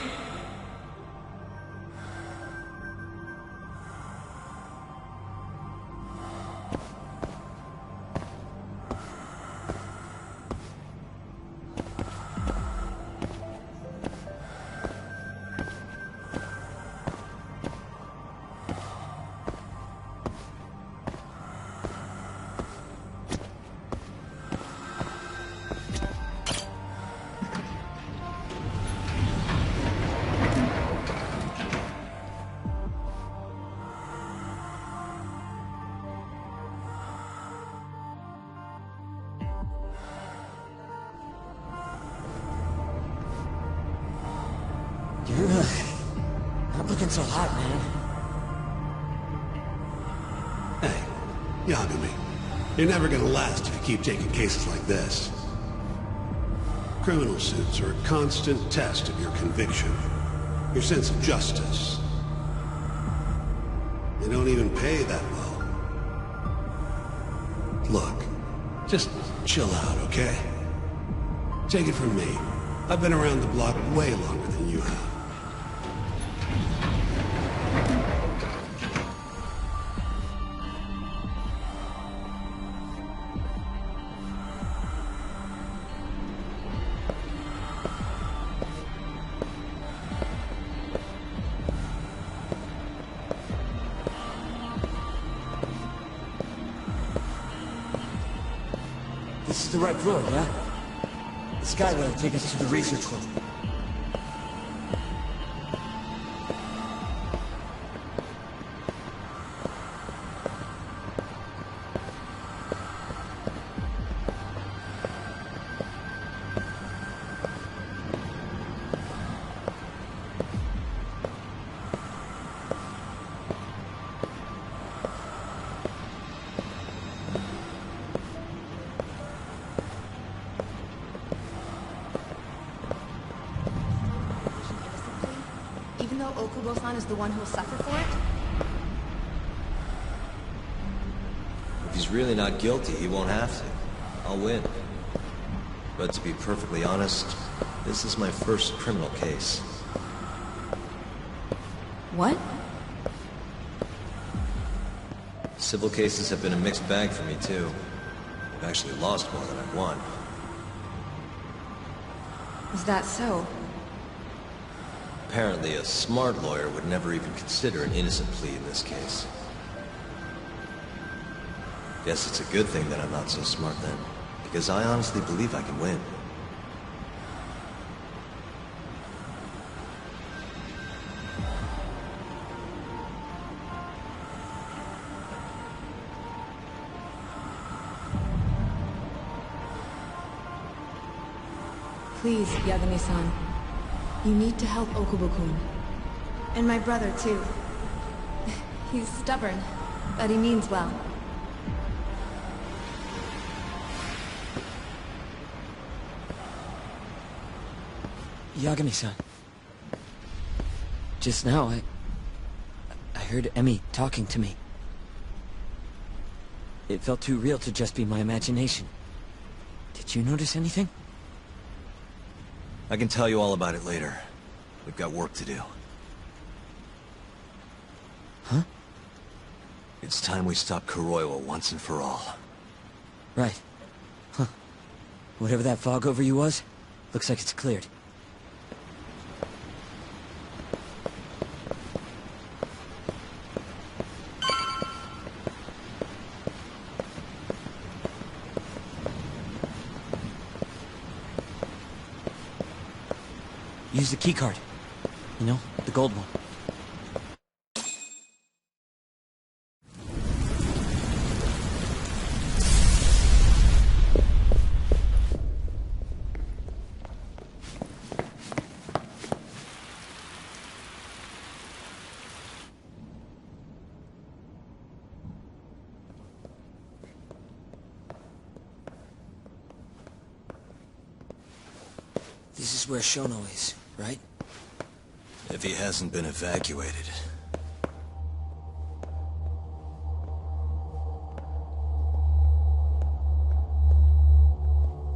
You're not looking so hot, man. Hey, Yagami. You're never gonna last if you keep taking cases like this. Criminal suits are a constant test of your conviction, your sense of justice. They don't even pay that well. Look, just chill out, okay? Take it from me. I've been around the block way longer than you have. This is the right road, yeah? The skyway will take us to the research room. Even though Okubo-san is the one who will suffer for it? If he's really not guilty, he won't have to. I'll win. But to be perfectly honest, this is my first criminal case. What? Civil cases have been a mixed bag for me, too. I've actually lost more than I've won. Is that so? Apparently, a smart lawyer would never even consider an innocent plea in this case. Guess it's a good thing that I'm not so smart then, because I honestly believe I can win. Please, Yagami-san. You need to help Okubo-kun. And my brother, too. He's stubborn, but he means well. Yagami-san. Just now, I heard Emi talking to me. It felt too real to just be my imagination. Did you notice anything? I can tell you all about it later. We've got work to do. Huh? It's time we stop Kuroiwa once and for all. Right. Huh. Whatever that fog over you was, looks like it's cleared. Use the keycard. You know, the gold one. This is where Shono is, right? If he hasn't been evacuated.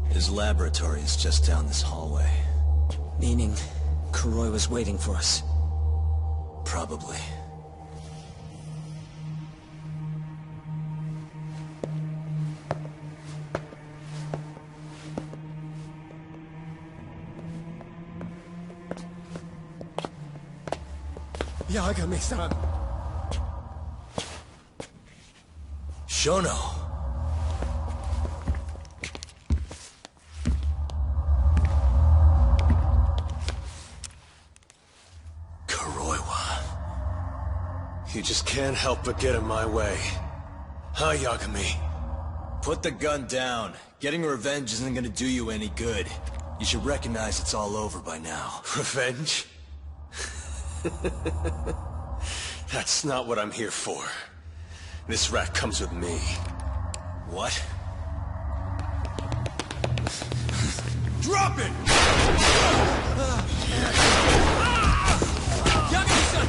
His laboratory is just down this hallway. Meaning, Kuroi was waiting for us. Probably. Yagami-san! Shono! Kuroiwa. You just can't help but get in my way. Huh, Yagami? Put the gun down. Getting revenge isn't gonna do you any good. You should recognize it's all over by now. Revenge? That's not what I'm here for. This rat comes with me. What? Drop it! Yagami-san!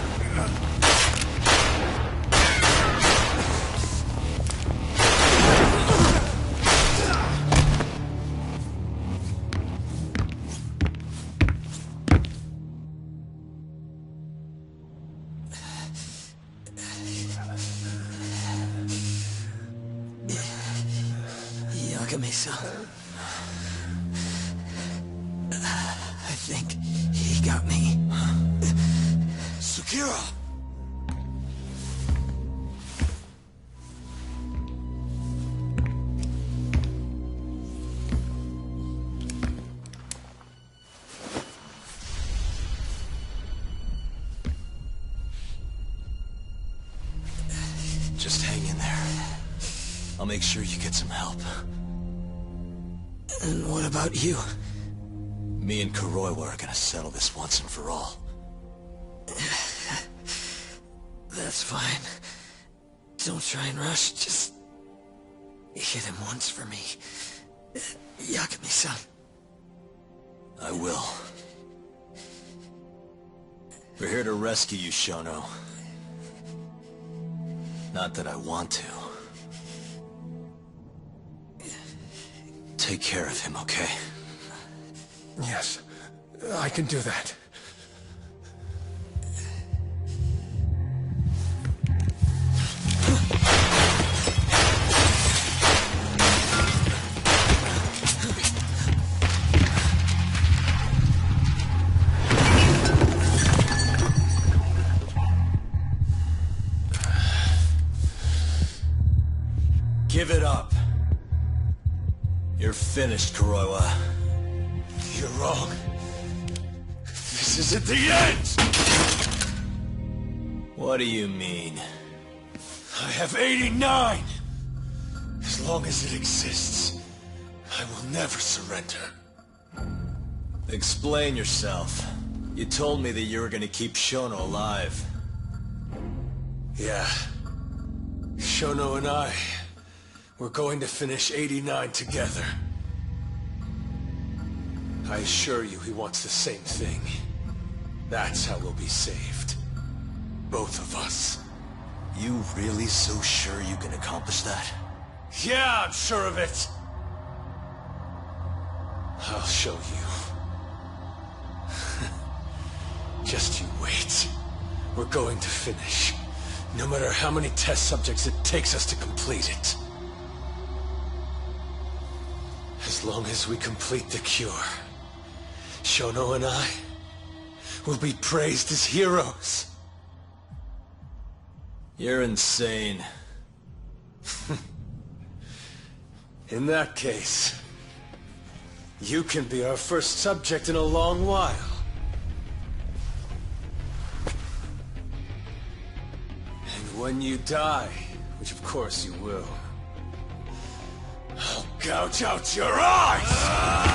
Yagami-san. I think he got me. Sukira! Just hang in there. I'll make sure you get some help. And what about you? Me and Kuroiwa are gonna settle this once and for all. That's fine. Don't try and rush, just hit him once for me. Yagami-san. I will. We're here to rescue you, Shono. Not that I want to. Take care of him, okay? Yes, I can do that. Give it up. You're finished, Kuroiwa. You're wrong. This isn't the end! What do you mean? I have 89! As long as it exists, I will never surrender. Explain yourself. You told me that you were gonna keep Shono alive. Yeah. Shono and I, we're going to finish 89 together. I assure you he wants the same thing. That's how we'll be saved. Both of us. You really so sure you can accomplish that? Yeah, I'm sure of it! I'll show you. We're going to finish. No matter how many test subjects it takes us to complete it. As long as we complete the cure, Shono and I will be praised as heroes. You're insane. In that case, you can be our first subject in a long while. And when you die, which of course you will, I'll gouge out your eyes!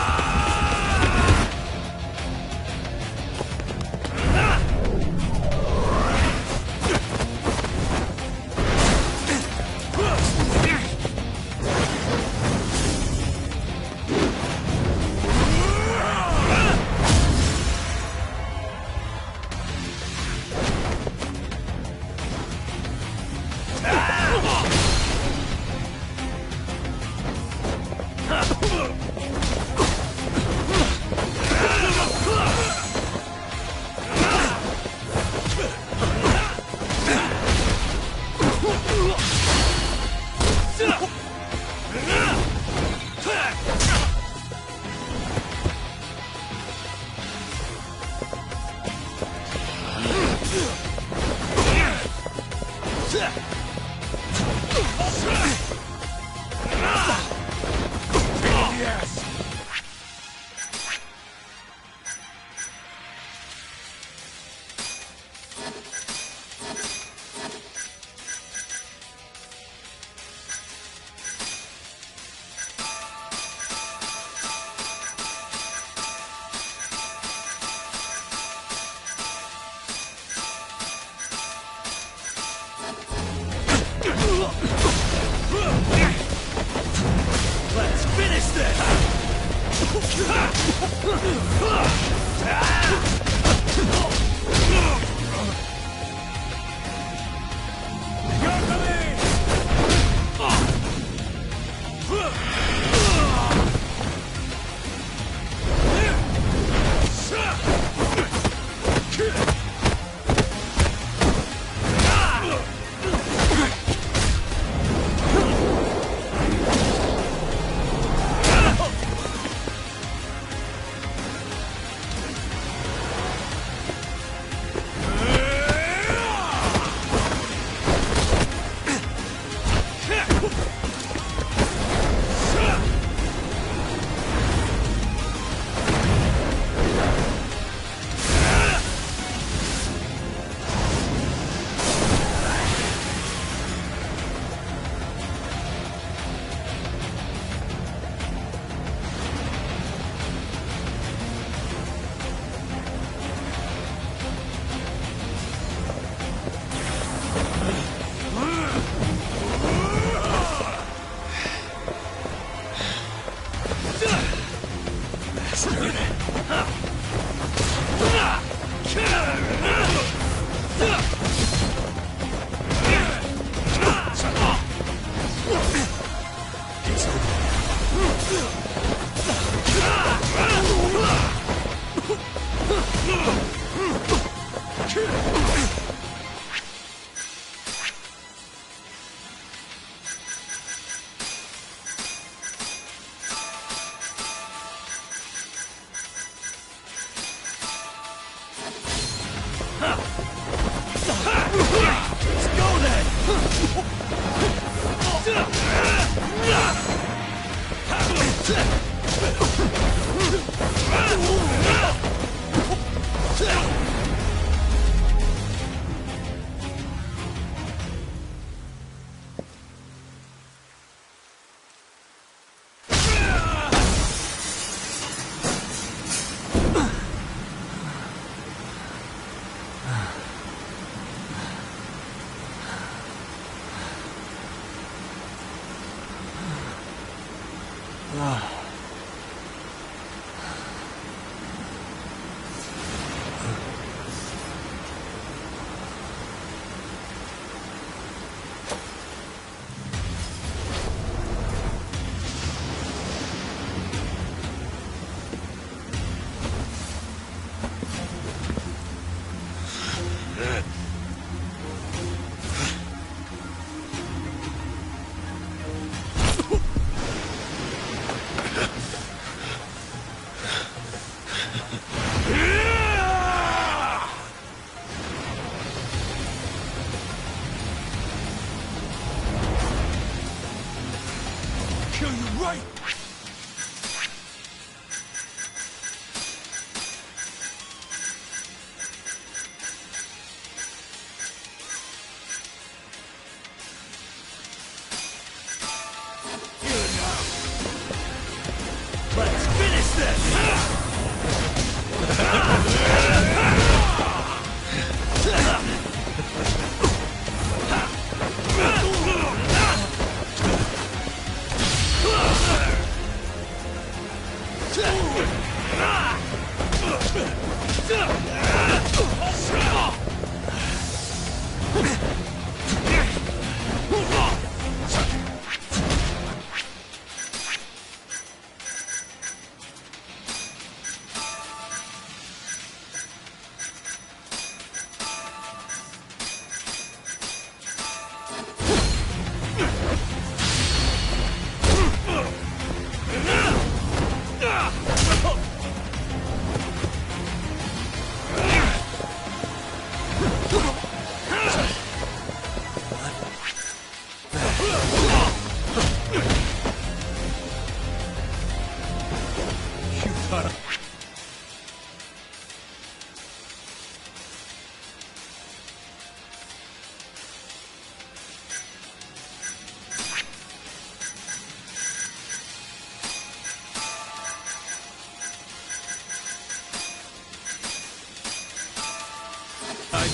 Let's finish this!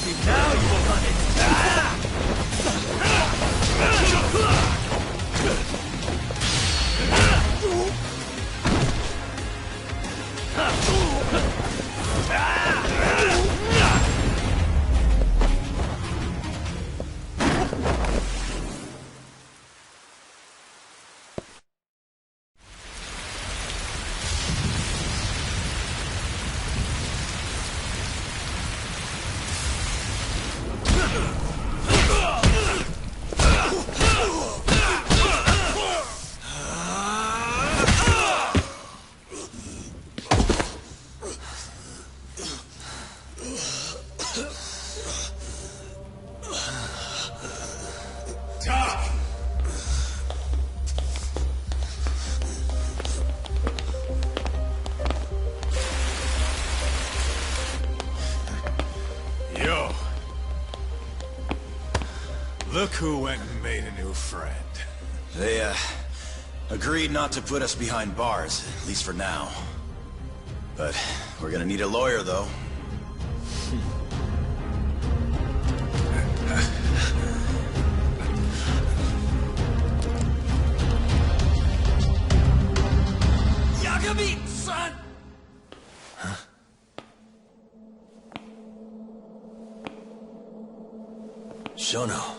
people. Now you will run it. Yo. Look who went and made a new friend. They, agreed not to put us behind bars, at least for now. But we're gonna need a lawyer, though. Yagami, son! Shono.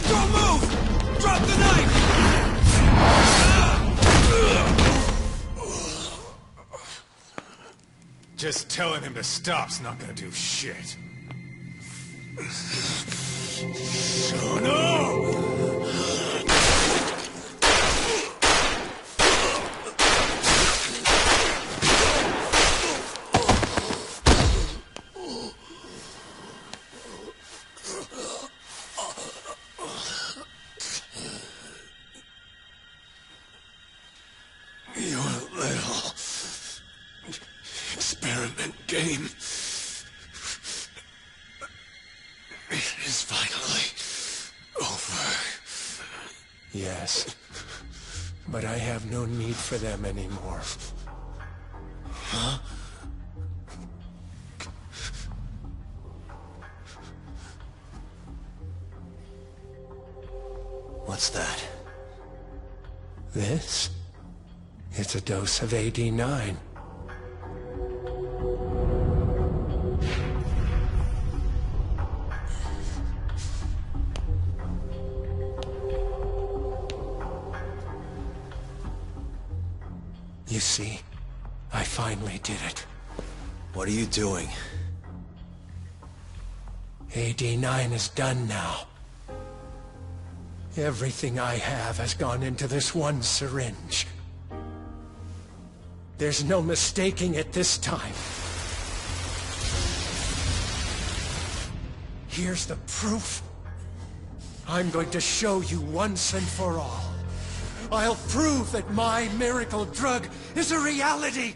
Don't move! Drop the knife! Just telling him to stop's not gonna do shit. Your little experiment game is finally over. Yes, but I have no need for them anymore. Huh? What's that? This? It's a dose of AD9. You see, I finally did it. What are you doing? AD9 is done now. Everything I have has gone into this one syringe. There's no mistaking it this time. Here's the proof. I'm going to show you once and for all. I'll prove that my miracle drug is a reality!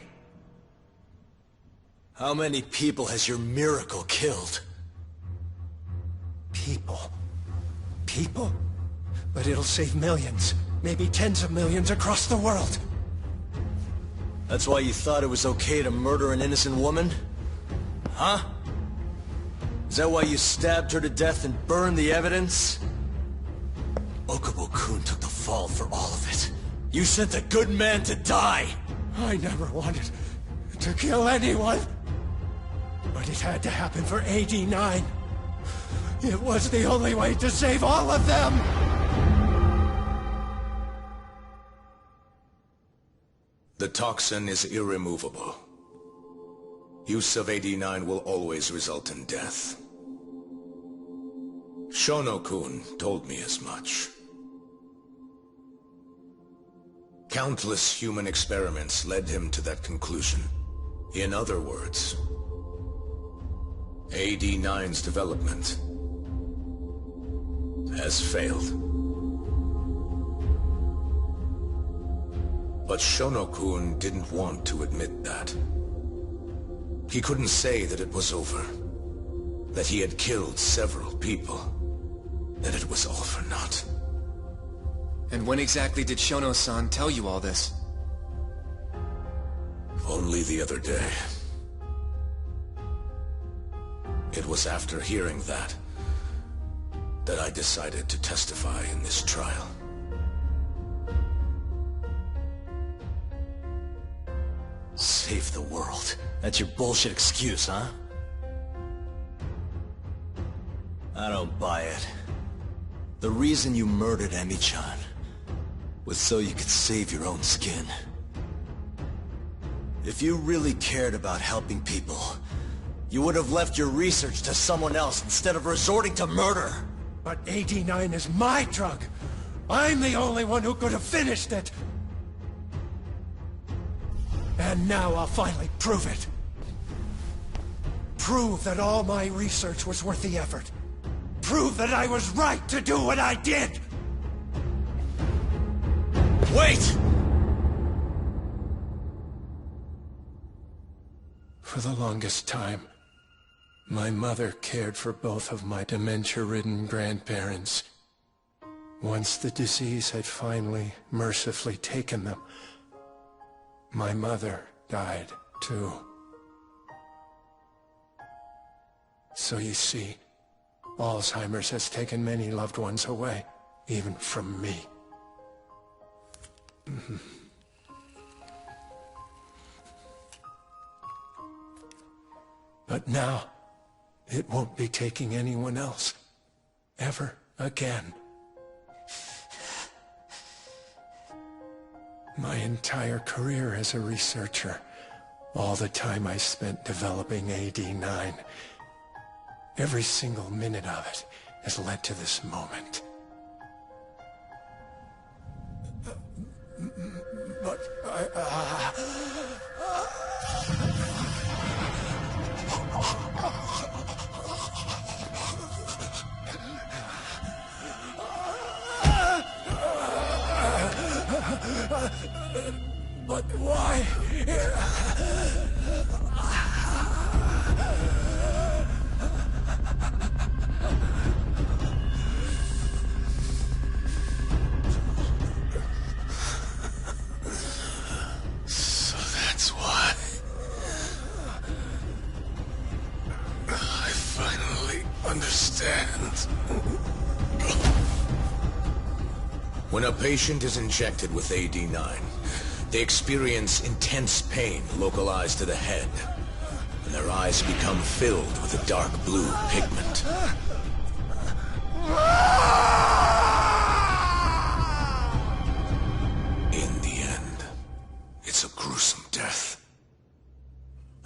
How many people has your miracle killed? People. People? But it'll save millions, maybe tens of millions across the world. That's why you thought it was okay to murder an innocent woman? Huh? Is that why you stabbed her to death and burned the evidence? Okubo-kun took the fall for all of it. You sent a good man to die! I never wanted to kill anyone. But it had to happen for AD9. It was the only way to save all of them! The toxin is irremovable. Use of AD9 will always result in death. Shono-kun told me as much. Countless human experiments led him to that conclusion. In other words, AD9's development has failed. But Shono-kun didn't want to admit that. He couldn't say that it was over. That he had killed several people. That it was all for naught. And when exactly did Shono-san tell you all this? Only the other day. It was after hearing that I decided to testify in this trial. Save the world. That's your bullshit excuse, huh? I don't buy it. The reason you murdered Emi-chan was so you could save your own skin. If you really cared about helping people, you would have left your research to someone else instead of resorting to murder. But AD9 is my drug. I'm the only one who could have finished it. And now I'll finally prove it. Prove that all my research was worth the effort. Prove that I was right to do what I did! Wait! For the longest time, my mother cared for both of my dementia-ridden grandparents. Once the disease had finally, mercifully taken them, my mother died too. So you see, Alzheimer's has taken many loved ones away, even from me. But now, it won't be taking anyone else, ever again. My entire career as a researcher, all the time I spent developing AD9, every single minute of it has led to this moment. But but why? So that's why. I finally understand. When a patient is injected with AD9, they experience intense pain localized to the head, and their eyes become filled with a dark blue pigment. In the end, it's a gruesome death.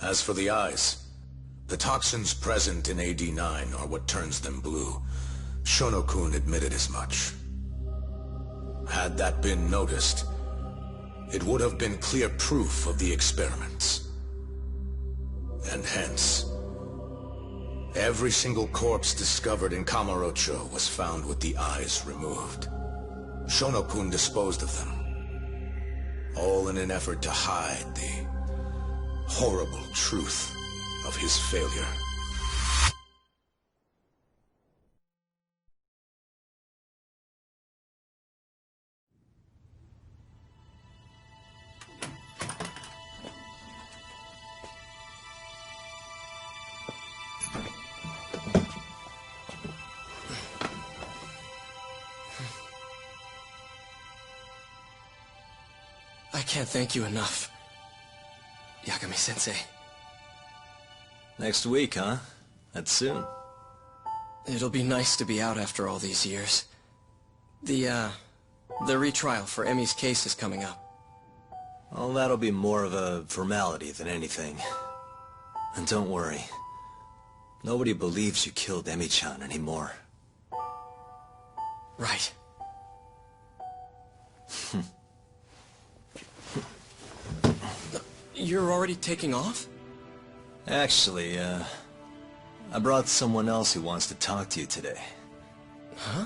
As for the eyes, the toxins present in AD9 are what turns them blue. Shono-kun admitted as much. Had that been noticed, it would have been clear proof of the experiments. And hence, every single corpse discovered in Kamurocho was found with the eyes removed. Shono-kun disposed of them, all in an effort to hide the horrible truth of his failure. I can't thank you enough, Yagami-sensei. Next week, huh? That's soon. It'll be nice to be out after all these years. The retrial for Emi's case is coming up. Well, that'll be more of a formality than anything. And don't worry. Nobody believes you killed Emi-chan anymore. Right. You're already taking off? Actually, I brought someone else who wants to talk to you today. Huh?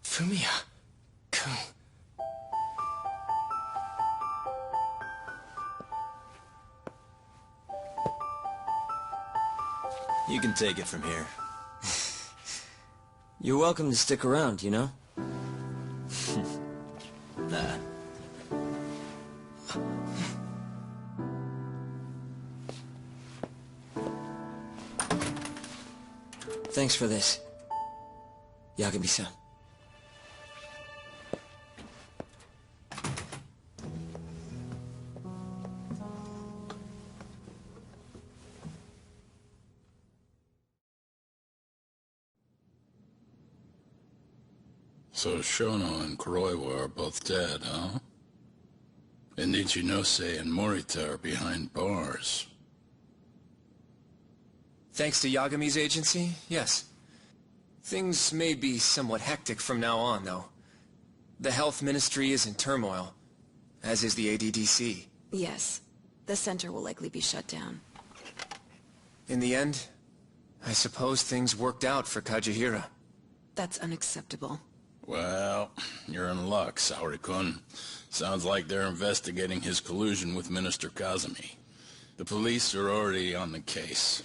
Fumiya-kun. You can take it from here. You're welcome to stick around, you know? Nah. Thanks for this, Yagami-san. So Shono and Kuroiwa are both dead, huh? And Ichinose and Morita are behind bars. Thanks to Yagami's agency, yes. Things may be somewhat hectic from now on, though. The health ministry is in turmoil, as is the ADDC. Yes. The center will likely be shut down. In the end, I suppose things worked out for Kajihira. That's unacceptable. Well, you're in luck, Saori-kun. Sounds like they're investigating his collusion with Minister Kazumi. The police are already on the case.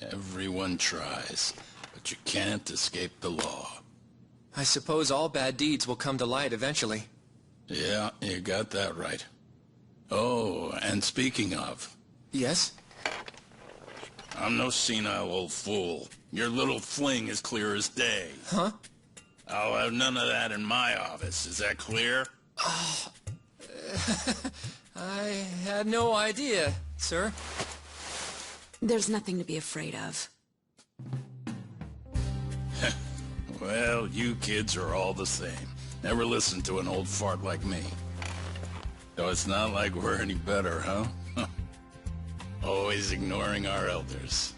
Everyone tries, but you can't escape the law. I suppose all bad deeds will come to light eventually. Yeah, you got that right. Oh, and speaking of... Yes? I'm no senile old fool. Your little fling is clear as day. Huh? I'll have none of that in my office. Is that clear? I had no idea, sir. There's nothing to be afraid of. Well, you kids are all the same. Never listen to an old fart like me. So it's not like we're any better, huh? Always ignoring our elders.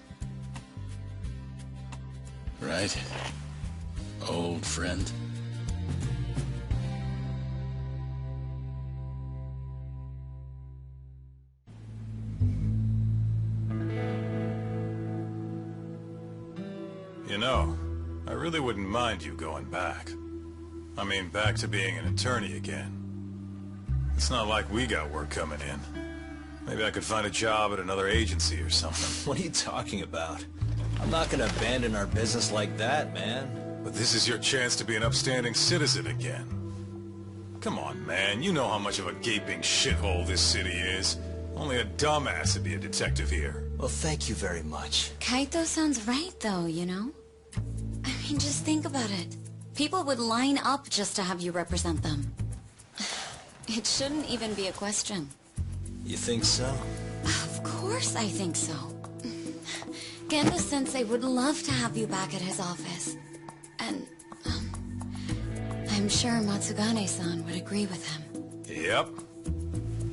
Right? Old friend. You know, I really wouldn't mind you going back. I mean, back to being an attorney again. It's not like we got work coming in. Maybe I could find a job at another agency or something. What are you talking about? I'm not gonna abandon our business like that, man. But this is your chance to be an upstanding citizen again. Come on, man. You know how much of a gaping shithole this city is. Only a dumbass would be a detective here. Well, thank you very much. Kaito sounds right, though, you know? I mean, just think about it. People would line up just to have you represent them. It shouldn't even be a question. You think so? Of course I think so. Gendo-sensei would love to have you back at his office. And, I'm sure Matsugane-san would agree with him. Yep.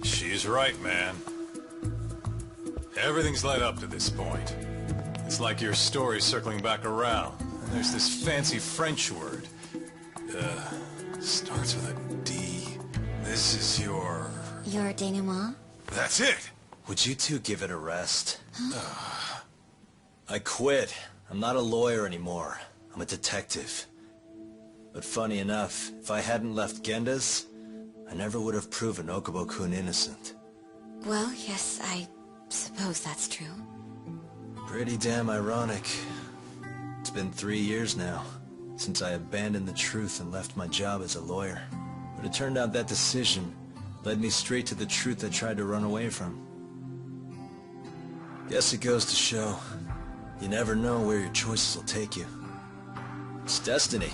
She's right, man. Everything's led up to this point. It's like your story's circling back around. And there's this fancy French word. Starts with a D. This is your... Your denouement? That's it! Would you two give it a rest? Huh? I quit. I'm not a lawyer anymore. I'm a detective. But funny enough, if I hadn't left Genda's, I never would have proven Okubo-kun innocent. Well, yes, I suppose that's true. Pretty damn ironic. It's been 3 years now, since I abandoned the truth and left my job as a lawyer. But it turned out that decision led me straight to the truth I tried to run away from. Guess it goes to show, you never know where your choices will take you. It's destiny.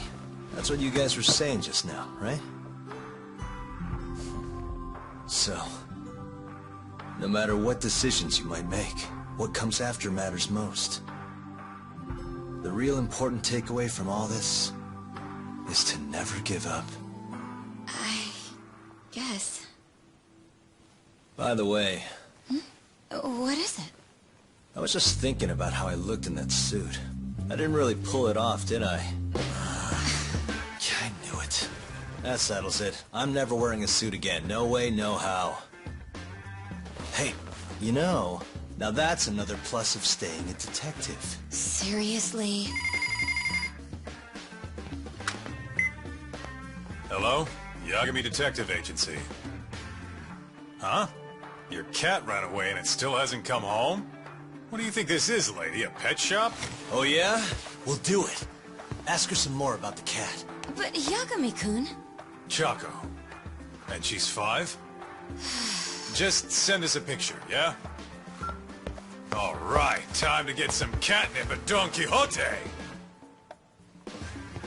That's what you guys were saying just now, right? So, no matter what decisions you might make, what comes after matters most. The real important takeaway from all this is to never give up. I guess. By the way... What is it? I was just thinking about how I looked in that suit. I didn't really pull it off, did I? I knew it. That settles it. I'm never wearing a suit again. No way, no how. Hey, you know, now that's another plus of staying a detective. Seriously? Hello? Yagami Detective Agency. Huh? Your cat ran away and it still hasn't come home? What do you think this is, lady? A pet shop? Oh yeah? We'll do it. Ask her some more about the cat. But Yagami-kun... Choco. And she's 5? Just send us a picture, yeah? All right, time to get some catnip at Don Quixote!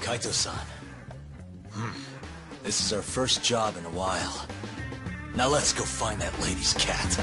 Kaito-san. This is our first job in a while. Now let's go find that lady's cat.